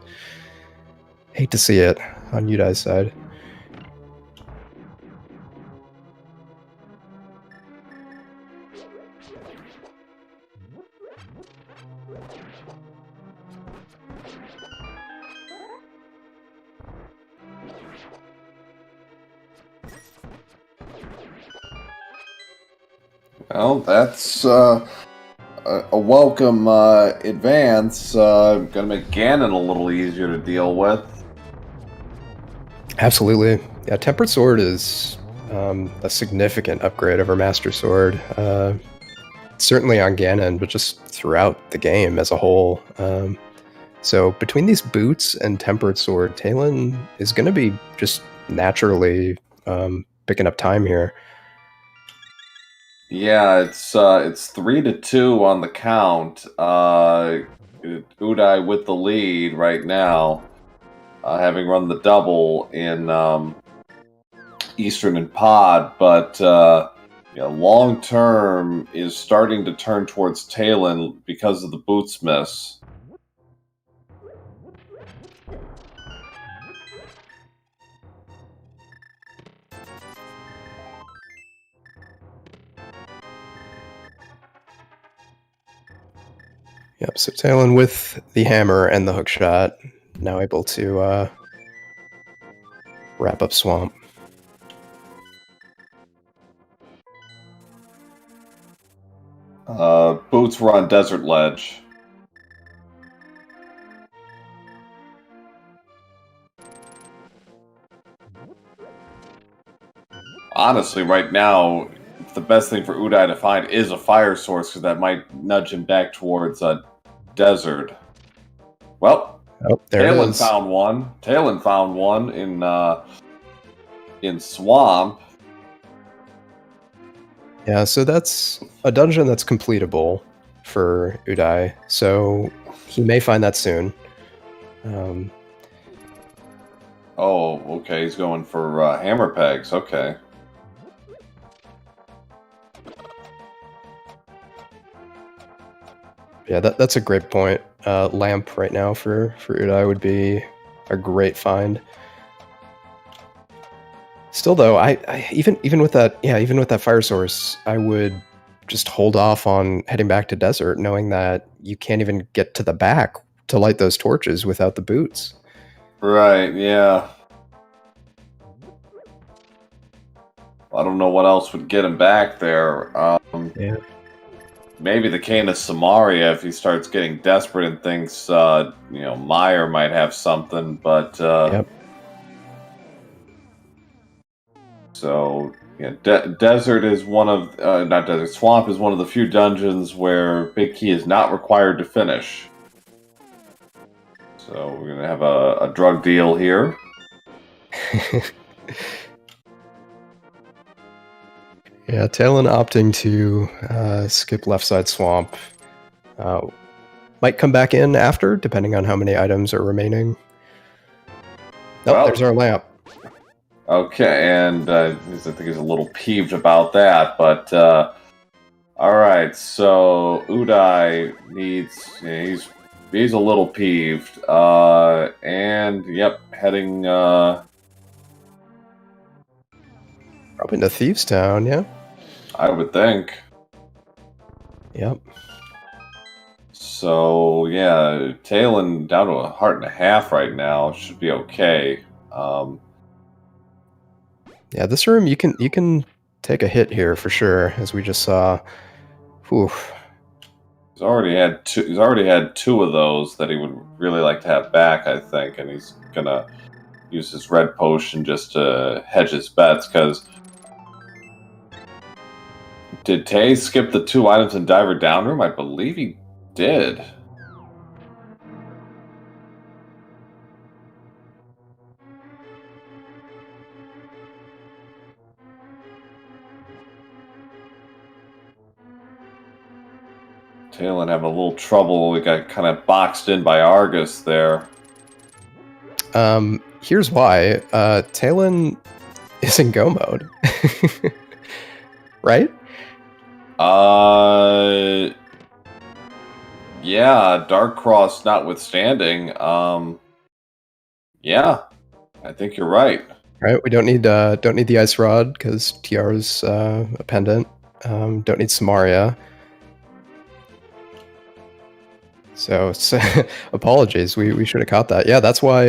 hate to see it on Udai's side. Well, that's a welcome advance. Gonna make Ganon a little easier to deal with. Absolutely. Yeah, Tempered Sword is a significant upgrade over Master Sword. Certainly on Ganon, but just throughout the game as a whole. So between these boots and Tempered Sword, Taelin is going to be just naturally picking up time here. Yeah, it's 3-2 on the count. Udai with the lead right now, having run the double in Eastern and Pod, but long term is starting to turn towards Taelin because of the boots miss. Yep, so Taelin with the hammer and the hook shot, now able to wrap up Swamp. Boots were on Desert Ledge. Honestly, right now, the best thing for Udai to find is a fire source, because that might nudge him back towards Desert. Well, There it is. found one. Taelin found one in Swamp. Yeah, so that's a dungeon that's completable for Udai, so he may find that soon. Oh, okay, he's going for hammer pegs. Okay. Yeah, that's a great point. Lamp right now for Udai would be a great find. Still though, I even with that fire source, I would just hold off on heading back to Desert, knowing that you can't even get to the back to light those torches without the boots. Right, yeah. I don't know what else would get him back there. Yeah. Maybe the Cane of Samaria if he starts getting desperate and thinks, Meyer might have something, but... Yep. So, yeah, Desert is one of... not Desert, Swamp is one of the few dungeons where Big Key is not required to finish. So, we're going to have a drug deal here. Yeah, Taelin opting to skip left side Swamp. Might come back in after, depending on how many items are remaining. Nope, there's our lamp. Okay, and I think he's a little peeved about that, but all right. So Udai he's a little peeved, and yep, heading Probably into Thieves Town, yeah. I would think. Yep. So yeah, Taelin down to 1.5 right now should be okay. Yeah, this room you can take a hit here for sure, as we just saw. Oof. He's already had two of those that he would really like to have back, I think, and he's gonna use his red potion just to hedge his bets. Because did Tay skip the 2 items in Diver Down Room? I believe he did. Taelin having a little trouble. We got kind of boxed in by Argus there. Here's why. Taelin is in go mode. Right? Yeah, Dark Cross notwithstanding. Yeah, I think you're right. Right. We don't need the ice rod because Tiara's a pendant. Don't need Samaria. So apologies. We should have caught that. Yeah, that's why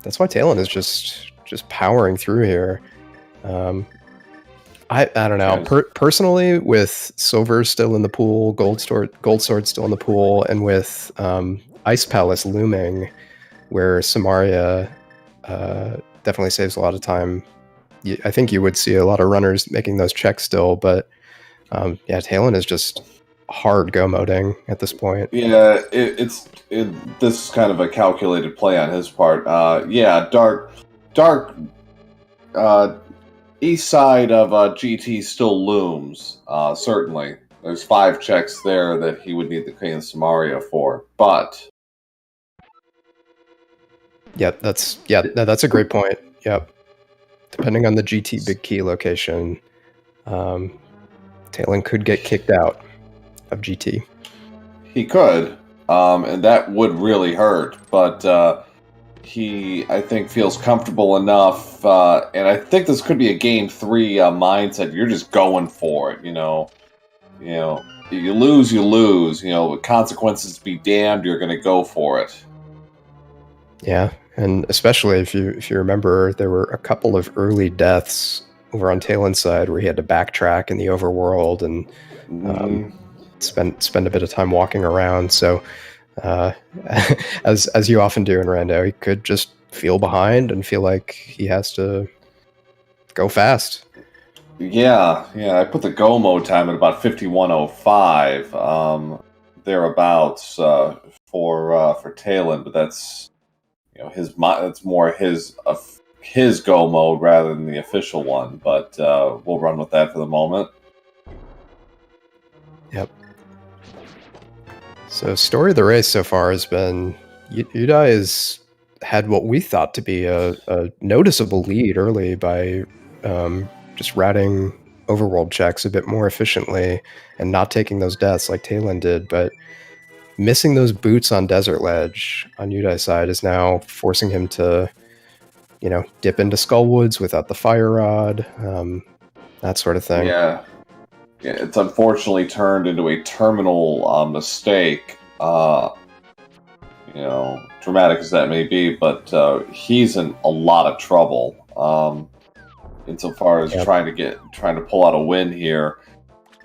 Taelin is just powering through here. I don't know. Personally, with Silver still in the pool, Gold Sword still in the pool, and with Ice Palace looming, where Samaria definitely saves a lot of time. I think you would see a lot of runners making those checks still, but yeah, Taelin is just hard go moding at this point. Yeah, this is kind of a calculated play on his part. Yeah, dark east side of GT still looms. Certainly, there's 5 checks there that he would need the Queen of Samaria for, but Yep, that's a great point. Yep, depending on the GT big key location, Taelin could get kicked out of GT. He could, and that would really hurt. But he, I think, feels comfortable enough, and I think this could be a game 3 mindset. You're just going for it, you know. You lose, you lose. Consequences be damned. You're going to go for it. Yeah, and especially if you remember, there were a couple of early deaths over on Taelin's side where he had to backtrack in the overworld and spend a bit of time walking around. So, as you often do in Rando, he could just feel behind and feel like he has to go fast. Yeah. I put the go mode time at about 51:05, thereabouts for Taelin, but that's that's more his go mode rather than the official one. But we'll run with that for the moment. Yep. So, story of the race so far has been Udai has had what we thought to be a noticeable lead early by just routing overworld checks a bit more efficiently and not taking those deaths like Taelin did, but missing those boots on Desert Ledge on Udai's side is now forcing him to, dip into Skullwoods without the fire rod, that sort of thing. Yeah, it's unfortunately turned into a terminal mistake. Dramatic as that may be, but he's in a lot of trouble. Insofar as trying to pull out a win here.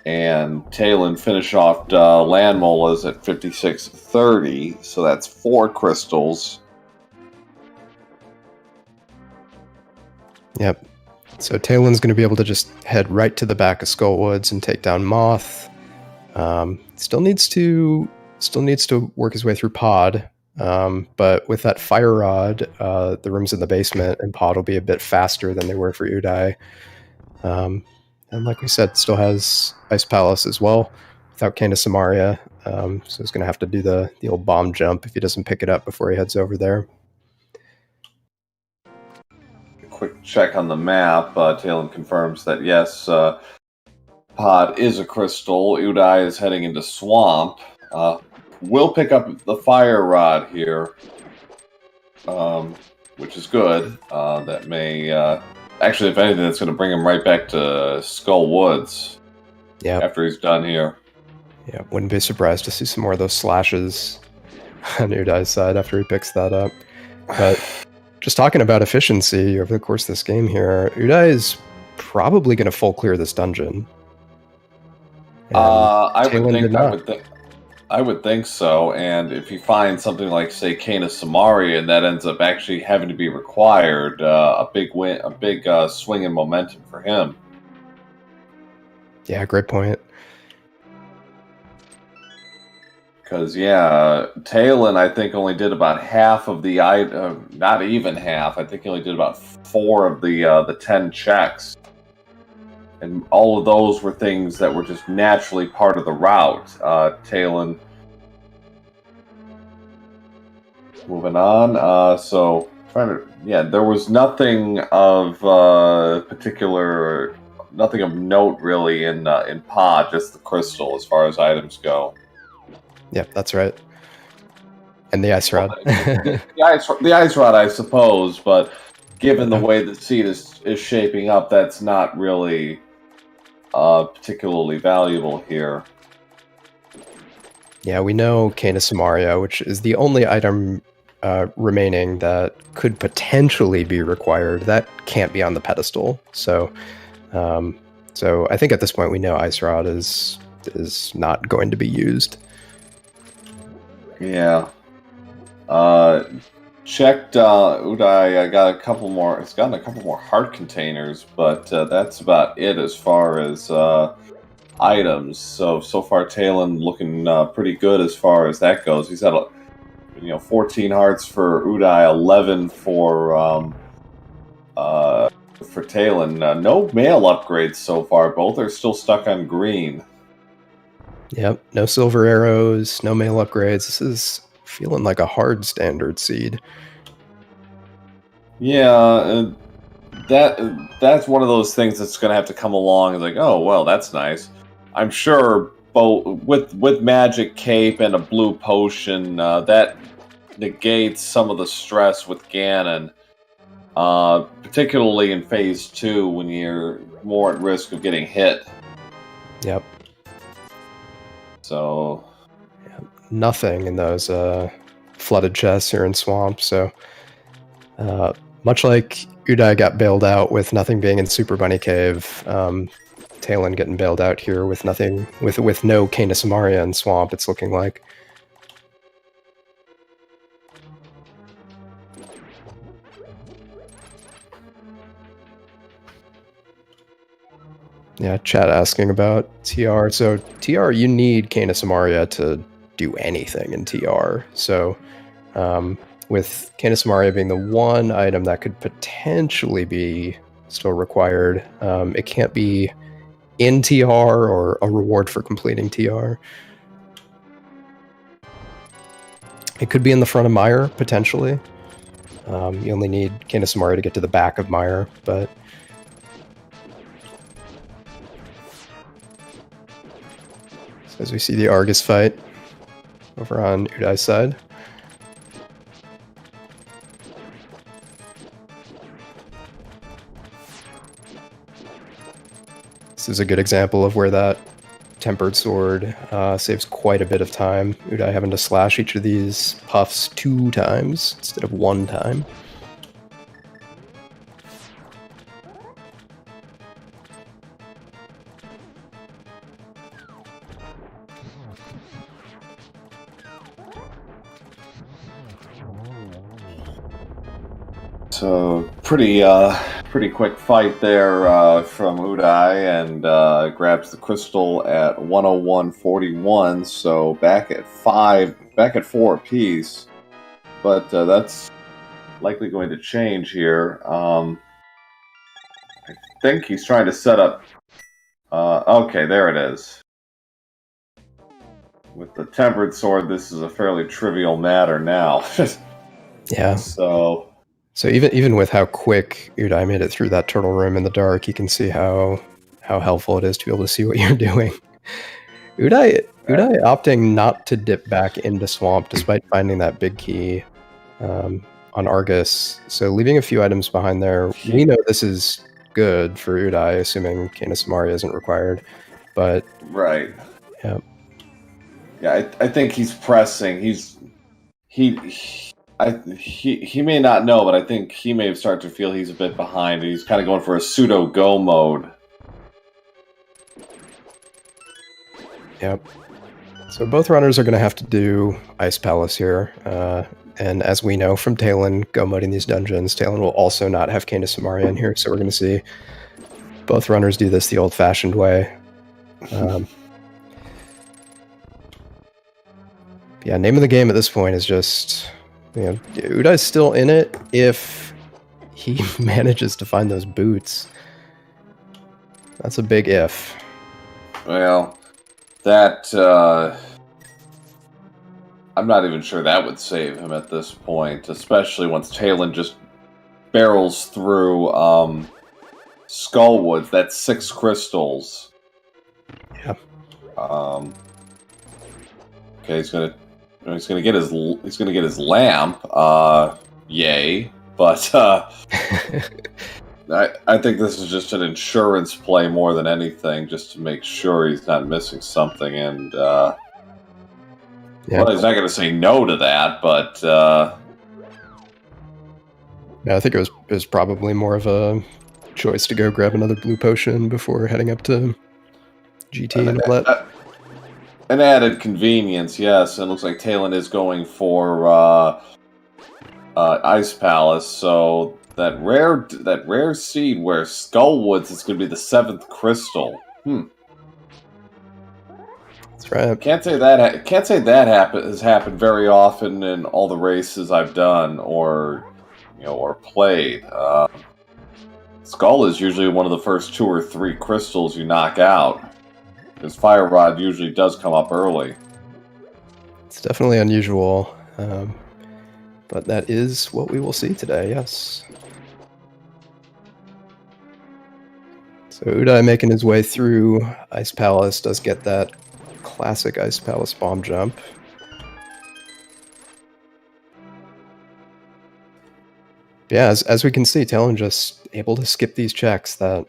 And Taelin finish off Landmolas at 56:30, so that's 4 crystals. Yep. So Taelin's going to be able to just head right to the back of Skullwoods and take down Moth. Still needs to work his way through Pod, but with that fire rod, the rooms in the basement and Pod will be a bit faster than they were for Udai. And like we said, still has Ice Palace as well, without Cane of Samaria. So he's going to have to do the old bomb jump if he doesn't pick it up before he heads over there. Quick check on the map. Taelin confirms that yes, Pod is a crystal. Udai is heading into Swamp. We'll pick up the fire rod here, which is good. That may actually, if anything, that's going to bring him right back to Skull Woods. Yeah. After he's done here. Yeah, wouldn't be surprised to see some more of those slashes on Udai's side after he picks that up. But just talking about efficiency over the course of this game here, Udai is probably going to full clear this dungeon. I would think so. And if you find something like, say, Cane of Samaria, and that ends up actually having to be required, a big swing in momentum for him. Yeah, great point. Because, Taelin, I think, only did about half of the not even half. I think he only did about 4 of the 10 checks. And all of those were things that were just naturally part of the route. Taelin. Moving on. So, there was nothing of nothing of note really in Pod, just the crystal as far as items go. Yep, that's right. And the ice rod. The ice rod, I suppose, but given the way the seed is shaping up, that's not really particularly valuable here. Yeah, we know Cane of Samaria, which is the only item remaining that could potentially be required. That can't be on the pedestal. So I think at this point we know Ice Rod is not going to be used. Yeah. Checked Udai. I got a couple more. It's gotten a couple more heart containers, but that's about it as far as items. So far, Taelin looking pretty good as far as that goes. He's had 14 hearts for Udai, 11 for Taelin. No mail upgrades so far. Both are still stuck on green. Yep. No silver arrows. No mail upgrades. This is feeling like a hard standard seed. Yeah, that's one of those things that's going to have to come along. It's like, oh well, that's nice. I'm sure both with magic cape and a blue potion that negates some of the stress with Ganon, particularly in phase 2 when you're more at risk of getting hit. Yep. So nothing in those flooded chests here in Swamp. So much like Udai got bailed out with nothing being in Super Bunny Cave, Taelin getting bailed out here with nothing, with no Cane of Samaria in Swamp. It's looking like. Yeah, chat asking about TR. So TR, you need Cane of Samaria to do anything in TR. So with Cane of Samaria being the one item that could potentially be still required, it can't be in TR or a reward for completing TR. It could be in the front of Mire, potentially. You only need Cane of Samaria to get to the back of Mire, but as we see the Argus fight over on Udai's side. This is a good example of where that Tempered Sword saves quite a bit of time. Udai having to slash each of these puffs 2 times instead of 1 time. So pretty quick fight there from Udai, and grabs the crystal at 101.41. So back at 4 apiece. But that's likely going to change here. I think he's trying to set up. Okay, there it is. With the Tempered Sword, this is a fairly trivial matter now. Yeah. So even with how quick Udai made it through that turtle room in the dark, you can see how helpful it is to be able to see what you're doing. Udai opting not to dip back into Swamp despite finding that big key on Argus. So leaving a few items behind there. We know this is good for Udai, assuming Cane of Samaria isn't required. But right. Yeah. Yeah, I think he's pressing. He may not know, but I think he may have started to feel he's a bit behind. He's kind of going for a pseudo go mode. Yep. So both runners are going to have to do Ice Palace here. And as we know from Taelin go moding these dungeons, Taelin will also not have Cane of Samaria in here. So we're going to see both runners do this the old-fashioned way. Yeah, name of the game at this point is just... Udai's still in it if he manages to find those boots. That's a big if. Well, that I'm not even sure that would save him at this point, especially once Taelin just barrels through Skullwoods. That's 6 crystals. Yeah. Okay, he's gonna get his lamp. Yay! But I think this is just an insurance play more than anything, just to make sure he's not missing something. And well, he's not going to say no to that, but yeah, I think it was probably more of a choice to go grab another blue potion before heading up to GT and all that. An added convenience, yes. And it looks like Taelin is going for Ice Palace, so that rare seed where Skullwoods is going to be the 7th crystal. That's right. Can't say that has happened very often in all the races I've done or played. Skull is usually one of the first 2 or 3 crystals you knock out, because Fire Rod usually does come up early. It's definitely unusual, but that is what we will see today. Yes. So Udai making his way through Ice Palace does get that classic Ice Palace bomb jump. Yeah, as we can see, Taelin just able to skip these checks that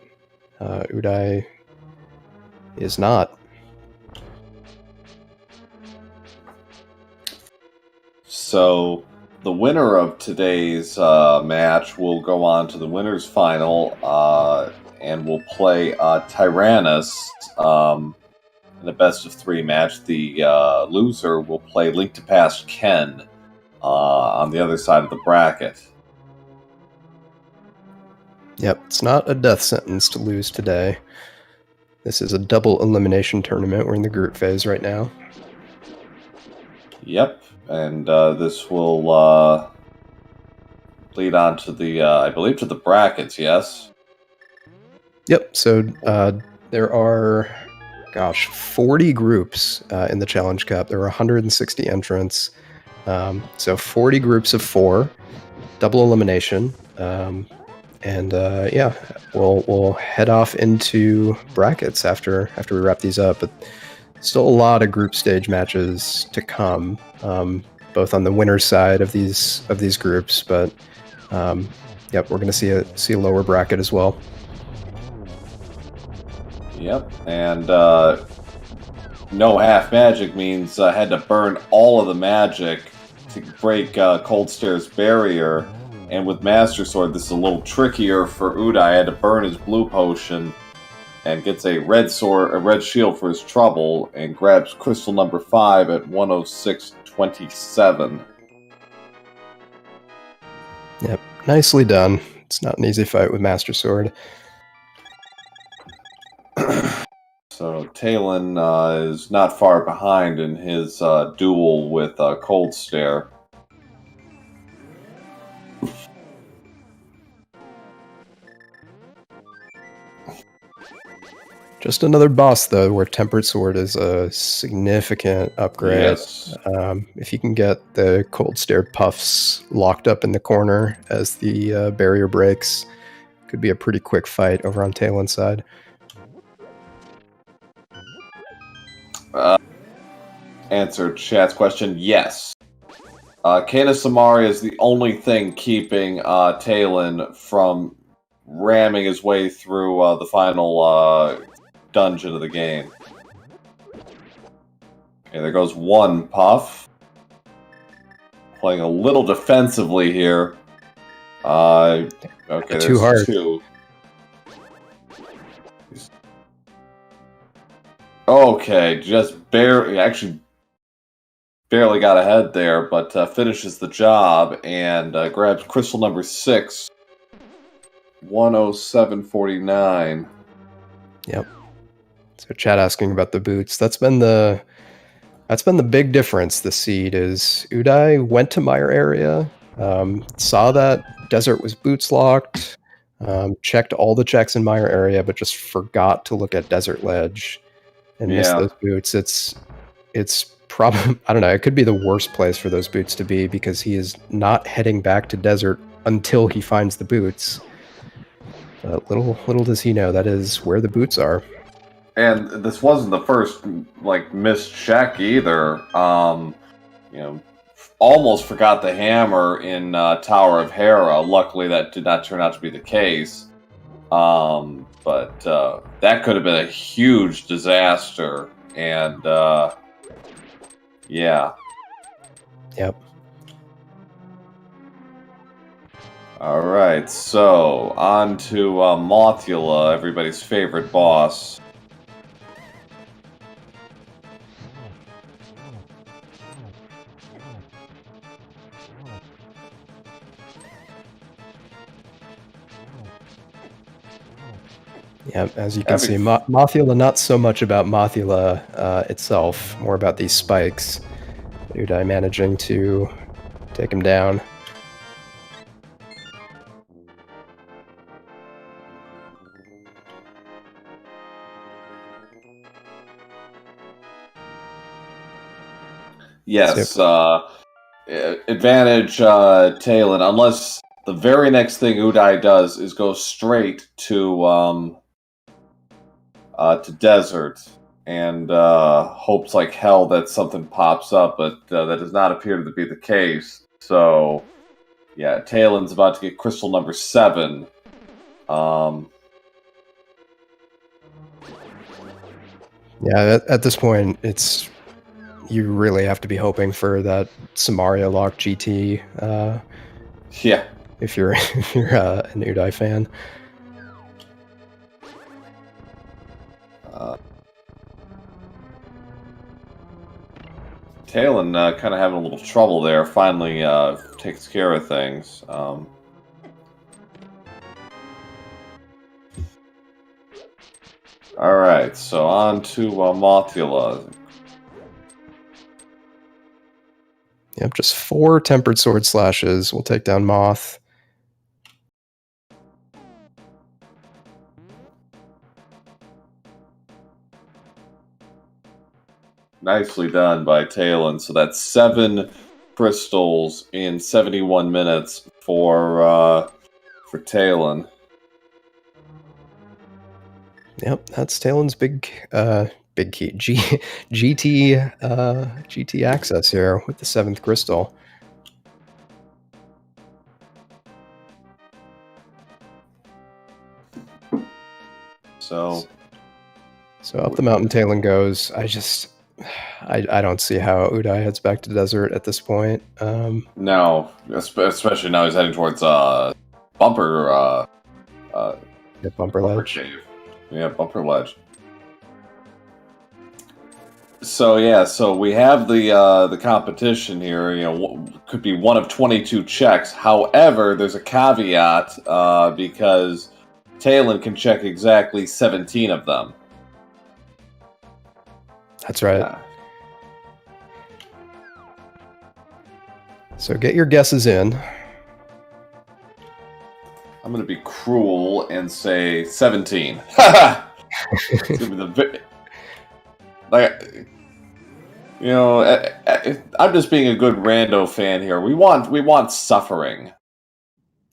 Udai is not. So the winner of today's match will go on to the winner's final and will play Tyrannus in a best-of-3 match. The loser will play Link to Past Ken on the other side of the bracket. Yep, it's not a death sentence to lose today. This is a double elimination tournament. We're in the group phase right now. Yep, and this will lead on to the, I believe, to the brackets, yes? Yep, so there are, 40 groups in the Challenge Cup. There are 160 entrants. So 40 groups of 4, double elimination. And yeah, we'll head off into brackets after we wrap these up. But still a lot of group stage matches to come, both on the winner's side of these groups. But yep, we're going to see a lower bracket as well. Yep, and no half magic means I had to burn all of the magic to break Cold Stare's barrier. And with Master Sword, this is a little trickier for Udai. I had to burn his blue potion and gets a red shield for his trouble, and grabs crystal number 5 at 106.27. Yep, nicely done. It's not an easy fight with Master Sword. So Taelin is not far behind in his duel with Cold Stare. Just another boss, though, where Tempered Sword is a significant upgrade. Yes. If you can get the Cold Stare puffs locked up in the corner as the barrier breaks, could be a pretty quick fight over on Taelin's side. Answer chat's question, yes. Kana Samari is the only thing keeping Taelin from ramming his way through the final dungeon of the game. Okay, there goes one puff. Playing a little defensively here. Okay, there's too hard. 2. Okay, just barely got ahead there, but finishes the job and grabs crystal number 6, 107.49. Yep. So chat asking about the boots. That's been the big difference. The seed is Udai went to Mire area, saw that desert was boots locked, Checked all the checks in Mire area, but just forgot to look at Desert Ledge and missed those boots. It's probably, I don't know, it could be the worst place for those boots to be because he is not heading back to Desert until he finds the boots. But little does he know that is where the boots are. And this wasn't the first missed check either. Almost forgot the hammer in Tower of Hera. Luckily, that did not turn out to be the case. But that could have been a huge disaster. And yeah. Yep. All right, so on to Mothula, everybody's favorite boss. Yeah, as you can see, Mothula, not so much about Mothula itself, more about these spikes. Udai managing to take him down. Yes, advantage Taelin, unless the very next thing Udai does is go straight to Desert and hopes like hell that something pops up, but that does not appear to be the case. So, yeah, Taelin's about to get crystal number 7. Yeah, at this point, you really have to be hoping for that Samaria lock GT. Yeah, if you're an Udai fan. Taelin kind of having a little trouble there. Finally takes care of things. All right, so on to Mothula. Yep, just 4 tempered sword slashes. We'll take down Moth. Nicely done by Taelin. So that's 7 crystals in 71 minutes for Taelin. Yep, that's Taelin's big key GT access here with the 7th crystal. So up the mountain Taelin goes. I don't see how Udai heads back to Desert at this point. No, especially now he's heading towards Bumper Ledge. Cave. Yeah, Bumper Ledge. So yeah, so we have the competition here. You know, could be one of 22 checks. However, there's a caveat because Taelin can check exactly 17 of them. That's right. So get your guesses in. I'm going to be cruel and say 17. It's going to be I'm just being a good rando fan here. We want suffering.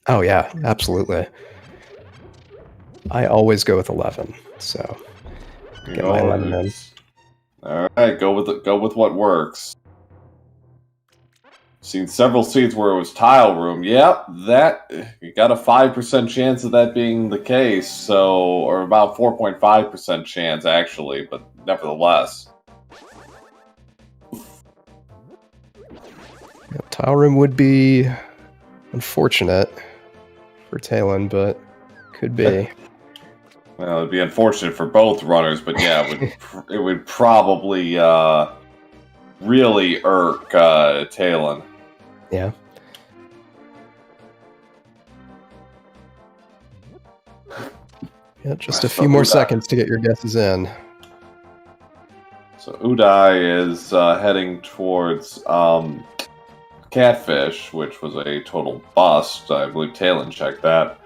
Oh yeah, absolutely. I always go with 11. So get my 11 in. All right, go with what works. Seen several seeds where it was tile room. Yep, that you got a 5% chance of that being the case. So, or about 4.5% chance actually, but nevertheless. Yep, tile room would be unfortunate for Taelin, but could be. Well, it'd be unfortunate for both runners, but yeah, it would probably really irk Taelin. Yeah. Yeah, just a few more seconds to get your guesses in. So Udai is heading towards Catfish, which was a total bust. I believe Taelin checked that.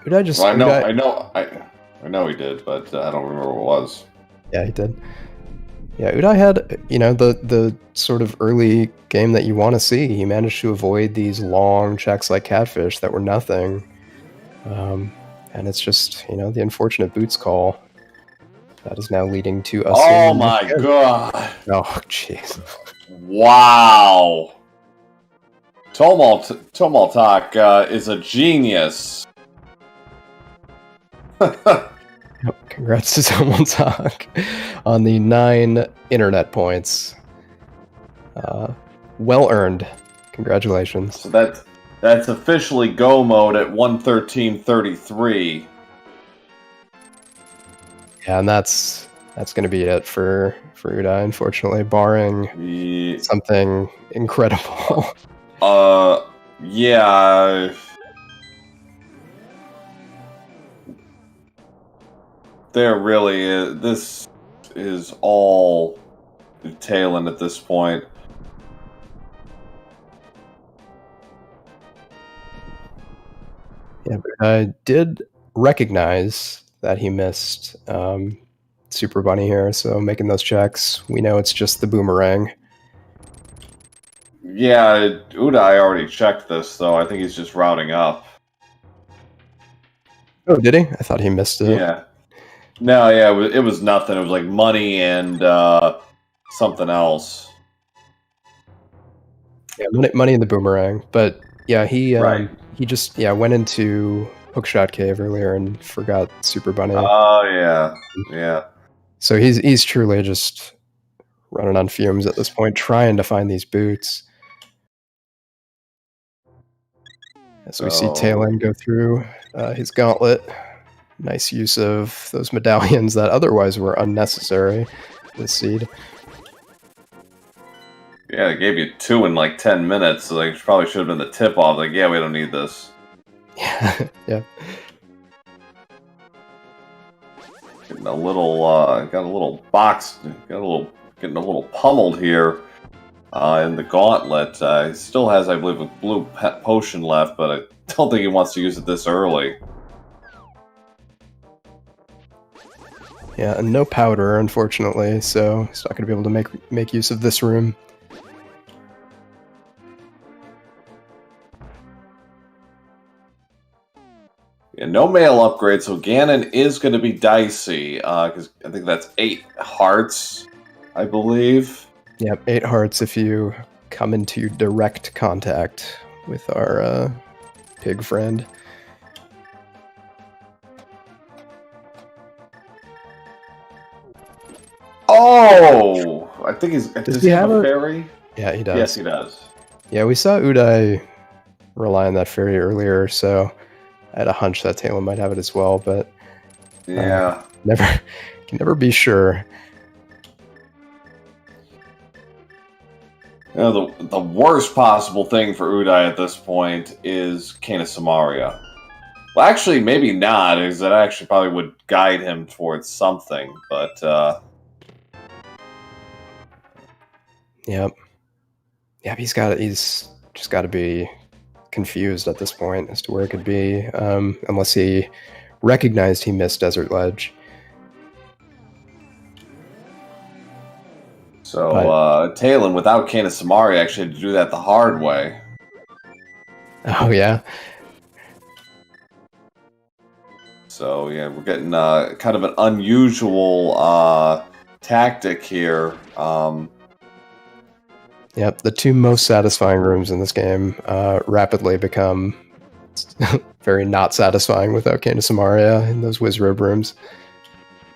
Udai just... Well, Udai, I know he did, but I don't remember what it was. Yeah, he did. Yeah, Udai had, you know, the sort of early game that you want to see. He managed to avoid these long checks like Catfish that were nothing. And it's just, you know, the unfortunate boots call that is now leading to us. Oh my god! Oh, jeez. Wow! Tomaltak is a genius. Congrats to Tomaltak on the 9 internet points. Well earned. Congratulations. So that's officially go mode at 113.33. Yeah, and that's going to be it for Udai, unfortunately, barring something incredible. Yeah. There really is. This is all Taelin at this point. Yeah, but I did recognize that he missed Super Bunny here, so making those checks, we know it's just the boomerang. Yeah, Udai already checked this, though. I think he's just routing up. Oh, did he? I thought he missed it. Yeah. No, yeah, it was nothing. It was like money and something else. Yeah, money in the boomerang. But yeah, he Right. he just went into Hookshot Cave earlier and forgot Super Bunny. Oh yeah, yeah. So he's truly just running on fumes at this point, trying to find these boots. As we see Taelin go through his gauntlet. Nice use of those medallions that otherwise were unnecessary this seed. Yeah, they gave you 2 in like 10 minutes, so they probably should have been the tip-off. Like, yeah, we don't need this. Yeah, yeah. Getting a little, got a little box, getting a little pummeled here in the gauntlet. He still has, I believe, a blue potion left, but I don't think he wants to use it this early. Yeah, and no powder, unfortunately, so he's not going to be able to make use of this room. Yeah, no mail upgrade, so Ganon is going to be dicey, because I think that's 8 hearts, I believe. Yep, 8 hearts if you come into direct contact with our pig friend. Oh! I think does he have a fairy? Yeah, he does. Yes, he does. Yeah, we saw Udai rely on that fairy earlier, so I had a hunch that Taelin might have it as well, but yeah, can never be sure. You know, the worst possible thing for Udai at this point is Kana Samaria. Well, actually, maybe not, because that actually probably would guide him towards something, but Yep. Yeah, he's just got to be confused at this point as to where it could be, unless he recognized he missed Desert Ledge. So, Taelin, without Kana Samaria, actually had to do that the hard way. Oh, yeah. So, yeah, we're getting kind of an unusual tactic here. Yep, the 2 most satisfying rooms in this game rapidly become very not satisfying without Kana Samaria in those Wizrobe rooms.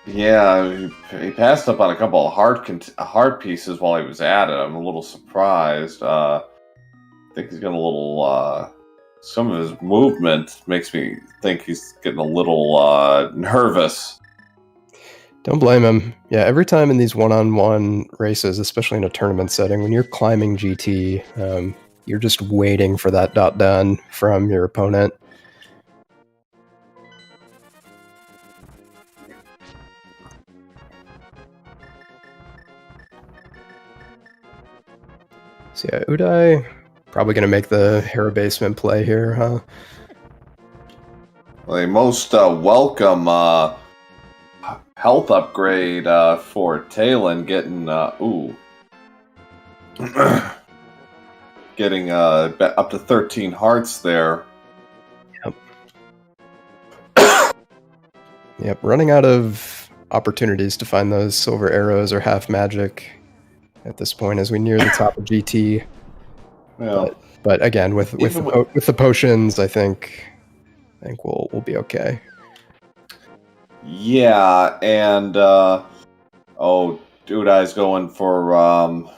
Yeah, he passed up on a couple of heart pieces while he was at it. I'm a little surprised. I think he's getting a little... some of his movement makes me think he's getting a little nervous. Don't blame him. Yeah, every time in these one-on-one races, especially in a tournament setting, when you're climbing GT, you're just waiting for that dot done from your opponent. So yeah, Udai probably going to make the Hera basement play here, huh? a most welcome health upgrade for Taelin, getting getting up to 13 hearts there. Yep, running out of opportunities to find those silver arrows or half magic at this point as we near the top of GT. Well, but again, with the potions, I think we'll be okay. Yeah, and Udai's going for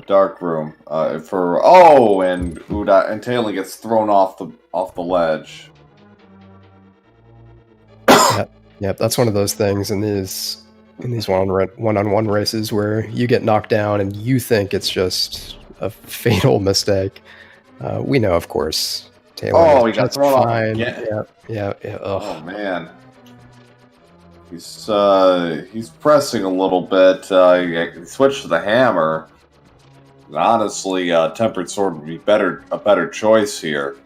dark room and Udai and Taelin gets thrown off the ledge. Yep, that's one of those things in these one-on-one races where you get knocked down and you think it's just a fatal mistake. We know, of course, Taelin. He got thrown off again. Yeah. Oh man, he's pressing a little bit. He switched to the hammer. Honestly, tempered sword would be a better choice here.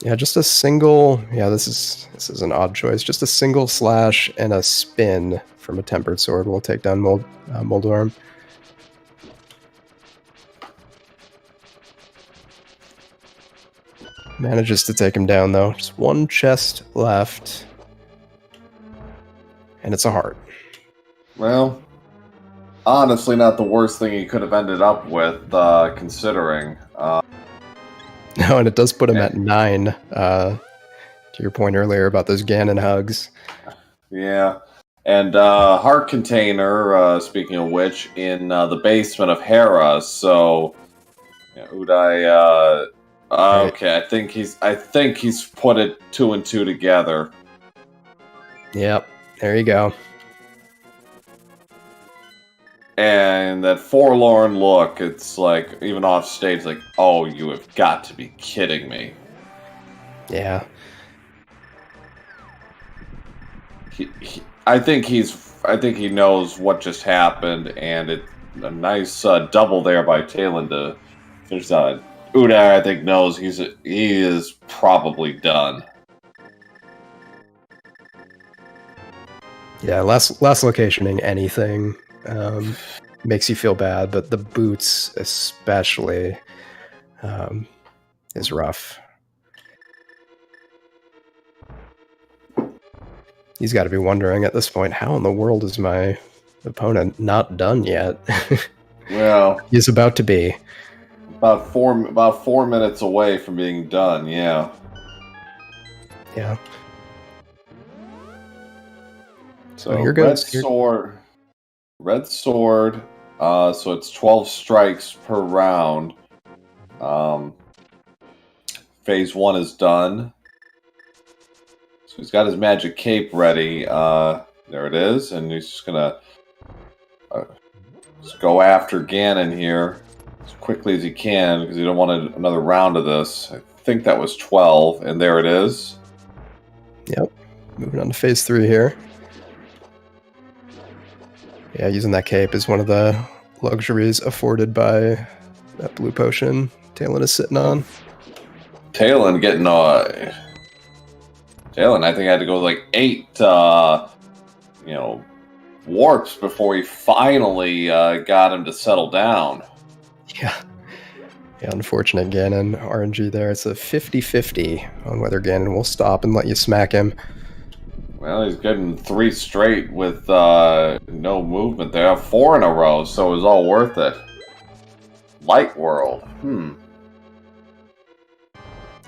Yeah, just a single. Yeah, this is an odd choice. Just a single slash and a spin from a tempered sword will take down Moldorm. Manages to take him down though. Just one chest left, and it's a heart. Well, honestly, not the worst thing he could have ended up with, considering. No, and it does put him at 9. To your point earlier about those Ganon hugs. Yeah. And heart container, speaking of which, in the basement of Hera. So, Udai. Okay, I think he's put it 2 and 2 together. Yep, there you go. And that forlorn look, it's like, even off stage, like, oh, you have got to be kidding me. Yeah. I think he knows what just happened, and it's a nice double there by Taelin to finish out. Udai, I think, knows he is probably done. Yeah, less locationing anything makes you feel bad, but the boots especially is rough. He's got to be wondering at this point, how in the world is my opponent not done yet? Well, he's about to be. About 4 minutes away from being done, yeah. Yeah. So you're good. Red sword. So it's 12 strikes per round. Phase 1 is done. So he's got his magic cape ready. There it is, and he's just gonna just go after Ganon here as quickly as he can because he don't want another round of this. I think that was 12, and there it is. Yep. Moving on to phase 3 here. Yeah, using that cape is one of the luxuries afforded by that blue potion Taelin is sitting on. Taelin getting Taelin, I think, had to go like 8 warps before he finally got him to settle down. Yeah, unfortunate Ganon RNG there. It's a 50-50 on whether Ganon will stop and let you smack him. Well, he's getting 3 straight with no movement there. 4 in a row, so it was all worth it. Light World. Yeah,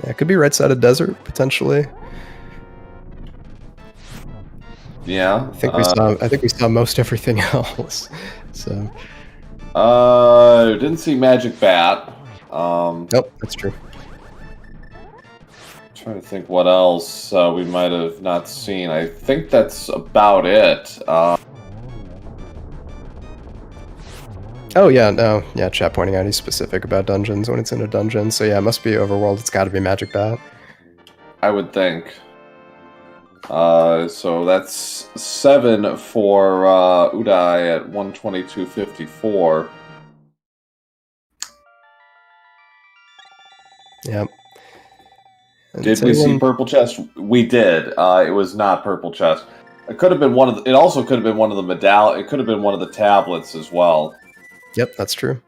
it could be right-sided desert, potentially. Yeah. I think we saw most everything else. So. Didn't see Magic Bat. Nope, that's true. Trying to think what else we might have not seen. I think that's about it. Oh yeah, no, yeah. Chat pointing out he's specific about dungeons when it's in a dungeon. So yeah, it must be Overworld. It's got to be Magic Bat. I would think. So that's 7 for Udai at 122.54. Yep. Did we see purple chest? We did. It was not purple chest. It could have been one of. It also could have been one of the It could have been one of the tablets as well. Yep, that's true.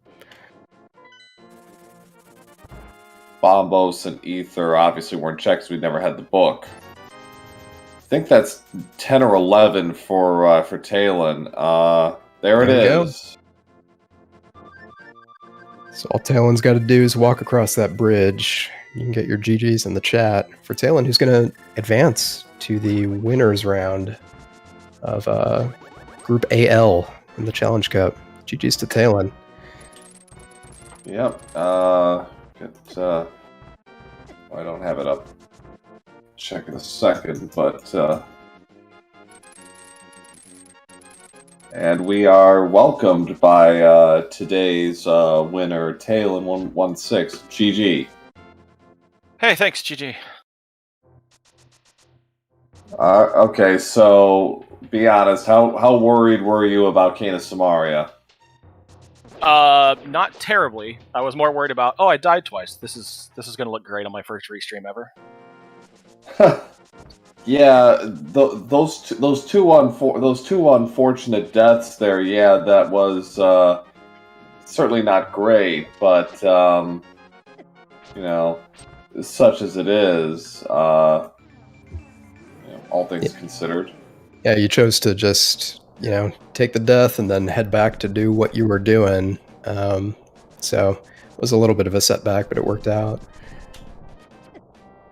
Bombos and Ether obviously weren't checked because we never had the book. I think that's 10 or 11 for Taelin. There it is. So all Taelin's got to do is walk across that bridge. You can get your GGs in the chat for Taelin, who's going to advance to the winners round of Group AL in the Challenge Cup. GGs to Taelin. Yep. I don't have it up. Check in a second, but and we are welcomed by today's winner, Taelin116. GG. Hey, thanks, GG. Okay, so be honest. How worried were you about Kena Samaria? Not terribly. I was more worried about. Oh, I died twice. This is gonna look great on my first restream ever. Yeah, those two unfortunate deaths there. Yeah, that was certainly not great, but you know, such as it is, you know, all things considered. Yeah, you chose to just, you know, take the death and then head back to do what you were doing. So it was a little bit of a setback, but it worked out.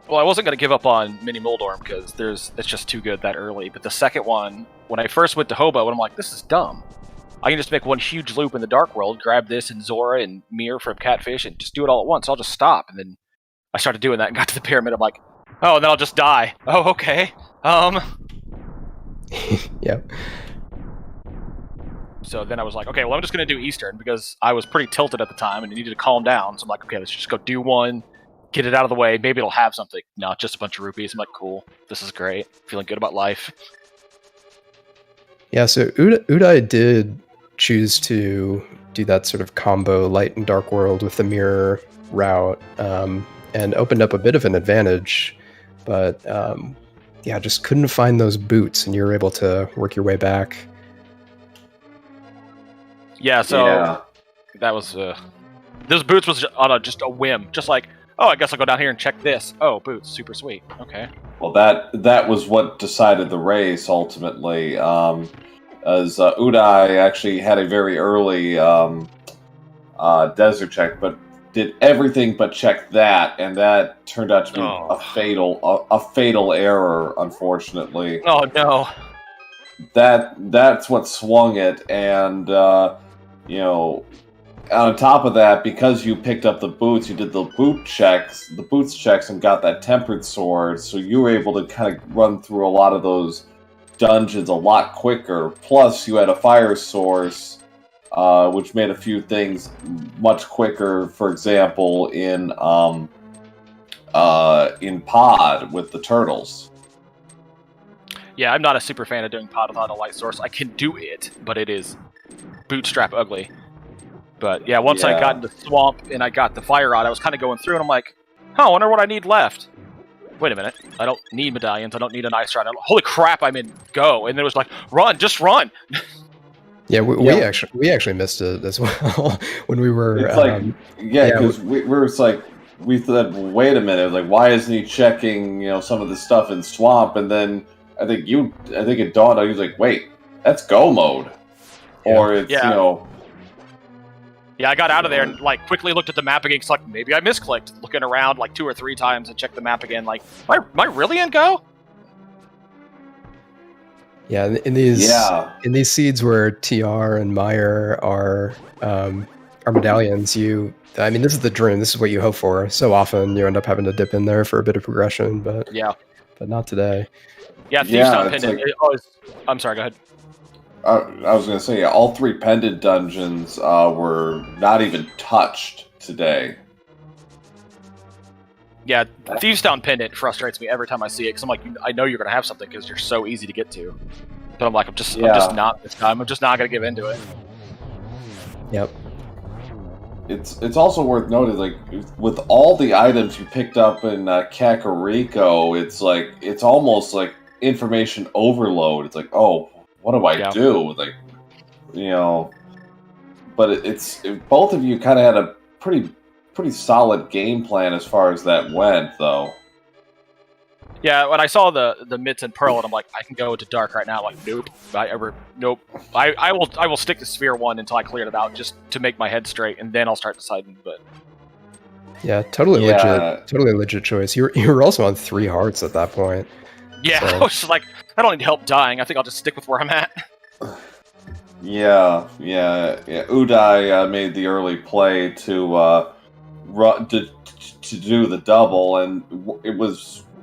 Well, I wasn't going to give up on Mini Moldorm because it's just too good that early. But the second one, when I first went to Hobo, I'm like, this is dumb. I can just make one huge loop in the Dark World, grab this and Zora and Mir from Catfish, and just do it all at once. I'll just stop. And then I started doing that and got to the pyramid. I'm like, oh, and then I'll just die. Oh, okay. Yep. So then I was like, okay, well, I'm just going to do Eastern because I was pretty tilted at the time and needed to calm down. So I'm like, okay, let's just go do one, get it out of the way. Maybe it'll have something. No, just a bunch of rupees. I'm like, cool. This is great. Feeling good about life. Yeah, so Udai did choose to do that sort of combo light and dark world with the mirror route, and opened up a bit of an advantage. But yeah, just couldn't find those boots, and you were able to work your way back. Yeah, so that was those boots was on just a whim, just like, oh, I guess I'll go down here and check this. Oh, boots, super sweet. Okay. Well, that was what decided the race ultimately. As Udai actually had a very early desert check, but did everything but check that, and that turned out to be a fatal error, unfortunately. Oh no. That's what swung it, and you know, on top of that, because you picked up the boots, you did the boots checks, and got that tempered sword, so you were able to kind of run through a lot of those dungeons a lot quicker. Plus, you had a fire source, which made a few things much quicker. For example, in Pod with the turtles. Yeah, I'm not a super fan of doing Pod without a light source. I can do it, but it is bootstrap ugly. But yeah, once I got into the swamp and I got the fire rod, I was kind of going through and I'm like, I wonder what I need left. Wait a minute, I don't need medallions, I don't need an ice rod. Holy crap, I'm in go. And it was like, run, just run. Yeah, we actually missed it as well when we were. It's like, because we were like, we thought, wait a minute, like, why isn't he checking, you know, some of the stuff in swamp? And then I think it dawned on you, like, wait, that's go mode, or it's you know. Yeah, I got out of there and like quickly looked at the map again. Cause like maybe I misclicked, looking around like 2 or 3 times and checked the map again. Like, am I really in go? Yeah, in these seeds where TR and Meyer are medallions, I mean, this is the dream. This is what you hope for. So often you end up having to dip in there for a bit of progression, but not today. Yeah, Thiefstone Pendant. Like, I'm sorry, go ahead. I was going to say, all 3 pendant dungeons were not even touched today. Yeah, Thiefstone Pendant frustrates me every time I see it, because I'm like, I know you're going to have something because you're so easy to get to. But I'm like, I'm just not this time. I'm just not going to give into it. Yep. it's also worth noting, like, with all the items you picked up in Kakariko, it's almost like information overload. It's like, oh, what do I do? Like, you know, but both of you kind of had a pretty solid game plan as far as that went, though. Yeah, when I saw the Mitts and Pearl, and I'm like, I can go into Dark right now. Like, nope. I will stick to Sphere 1 until I clear it out, just to make my head straight, and then I'll start deciding. But yeah, totally legit choice. You were also on 3 hearts at that point. Yeah, so. I was just like, I don't need help dying. I think I'll just stick with where I'm at. Yeah. Udai made the early play to do the double, and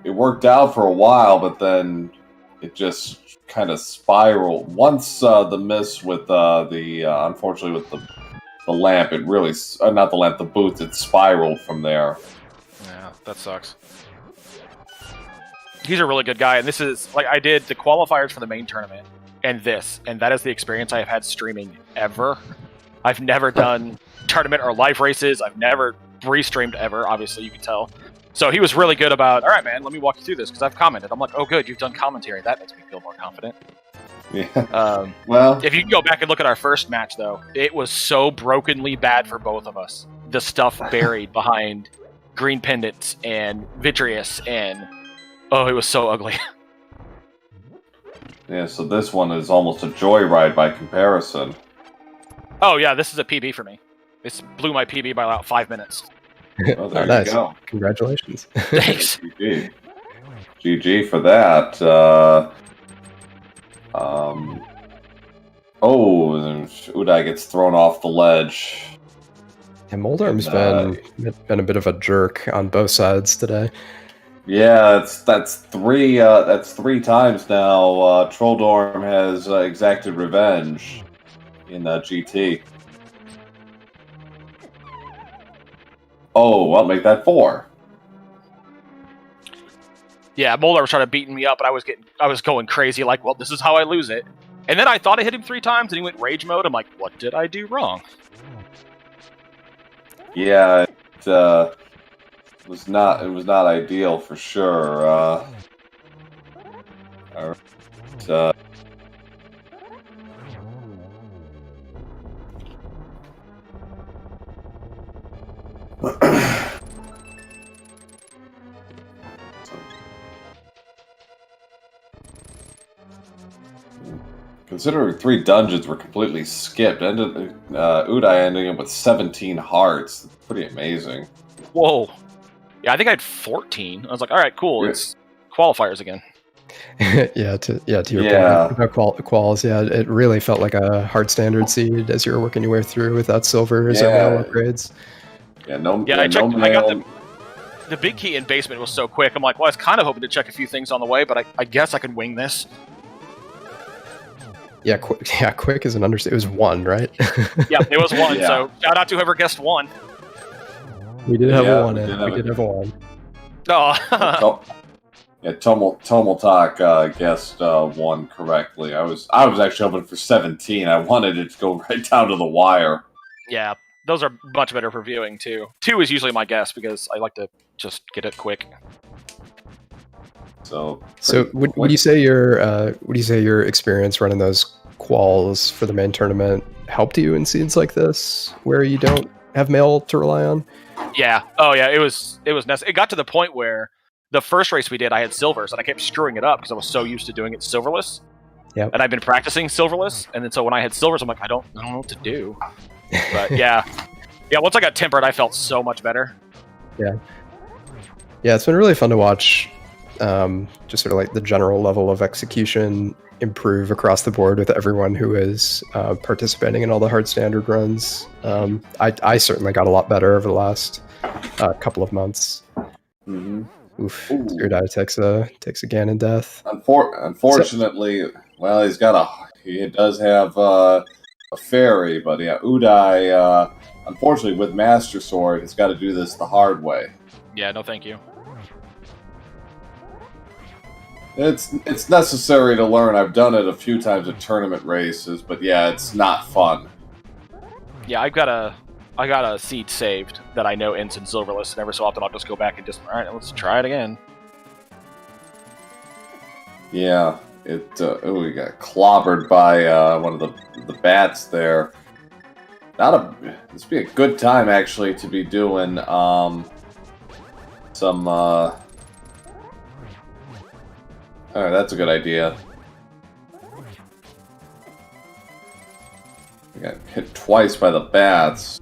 it worked out for a while, but then it just kind of spiraled. Once the miss with unfortunately with the lamp, it really not the lamp, the boots, it spiraled from there. Yeah, that sucks. He's a really good guy, and this is like I did the qualifiers for the main tournament, and that is the experience I have had streaming ever. I've never done tournament or live races. I've never restreamed ever. Obviously, you can tell. So he was really good about, all right, man, let me walk you through this, because I've commented. I'm like, oh, good, you've done commentary. That makes me feel more confident. Yeah. Well, if you can go back and look at our first match, though, it was so brokenly bad for both of us. The stuff buried behind green pendants and vitreous, and oh, it was so ugly. Yeah, so this one is almost a joyride by comparison. Oh, yeah, this is a PB for me. This blew my PB by about 5 minutes. Oh, there you go. Congratulations. Thanks. GG for that. Udai gets thrown off the ledge. And Moldarm's been a bit of a jerk on both sides today. Yeah, that's 3 times now. Trolldorm has exacted revenge in GT. Oh, I'll make that 4. Yeah, Moldar was trying to beat me up, and I was going crazy, like, well, this is how I lose it. And then I thought I hit him 3 times, and he went rage mode. I'm like, what did I do wrong? Yeah, it was not ideal for sure. All right. Considering 3 dungeons were completely skipped, Udai ending up with 17 hearts. That's pretty amazing. Whoa. Yeah, I think I had 14. I was like, all right, cool. It's qualifiers again. Yeah, to your point about quals, yeah, it really felt like a hard standard seed as you were working your way through without silvers or mail upgrades. I got the big key in basement was so quick. I'm like, well, I was kind of hoping to check a few things on the way, but I guess I can wing this. Yeah, quick is an understatement. It was 1, right? Yeah, it was 1. Yeah. So shout out to whoever guessed 1. We did have a 1. We did have a 1. Oh. Yeah, Tomoltak guessed 1 correctly. I was actually hoping for 17. I wanted it to go right down to the wire. Yeah, those are much better for viewing too. 2 is usually my guess because I like to just get it quick. So would you say your experience running those quals for the main tournament helped you in scenes like this where you don't have mail to rely on? Yeah. Oh yeah. It was necessary. It got to the point where the first race we did, I had silvers, and I kept screwing it up because I was so used to doing it silverless. Yeah. And I've been practicing silverless, and then so when I had silvers, I'm like, I don't know what to do. But yeah, once I got tempered, I felt so much better. Yeah. Yeah, it's been really fun to watch. Just sort of like the general level of execution improve across the board with everyone who is participating in all the hard standard runs. I certainly got a lot better over the last couple of months. Mm-hmm. Oof! Udai takes a Ganon death. Unfortunately, well, he does have a fairy, but yeah, Udai, unfortunately, with Master Sword, has got to do this the hard way. Yeah, no, thank you. It's necessary to learn. I've done it a few times at tournament races, but yeah, it's not fun. Yeah, I've got I got a seed saved that I know ends in silverless, and every so often I'll just go back and all right, let's try it again. Yeah, we got clobbered by one of the bats there. This would be a good time actually to be doing some. Alright, that's a good idea. We got hit twice by the bats.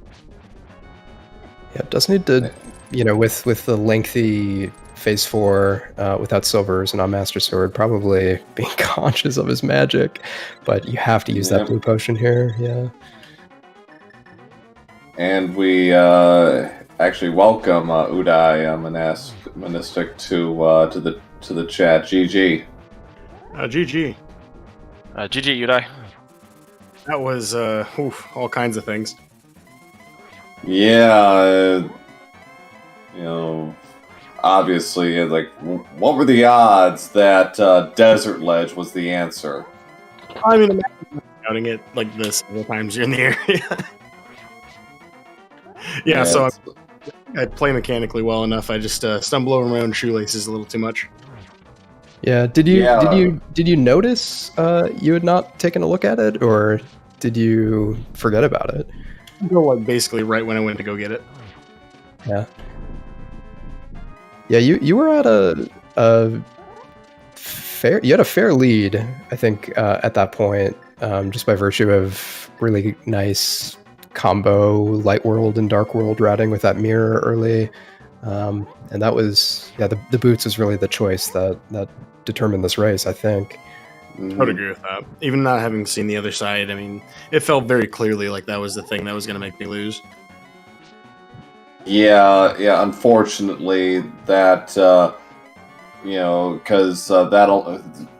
Yeah, it does need to, with the lengthy Phase 4 without silvers and on Master Sword, probably being conscious of his magic, but you have to use that blue potion here, yeah. And we actually welcome eudaimonistic to the chat. GG. GG. GG, Udai. That was all kinds of things. Yeah, obviously, like, what were the odds that Desert Ledge was the answer? I mean, imagine counting it like this several times you're in the area. Yeah, so I play mechanically well enough. I just stumble over my own shoelaces a little too much. Yeah, did you notice you had not taken a look at it, or did you forget about it? Like basically right when I went to go get it. Yeah. Yeah, you were at a fair. You had a fair lead, I think, at that point, just by virtue of really nice combo light world and dark world routing with that mirror early, and that was the boots was really the choice that determined this race, I think. I would agree with that. Even not having seen the other side, I mean, it felt very clearly like that was the thing that was going to make me lose. Yeah. Unfortunately, that because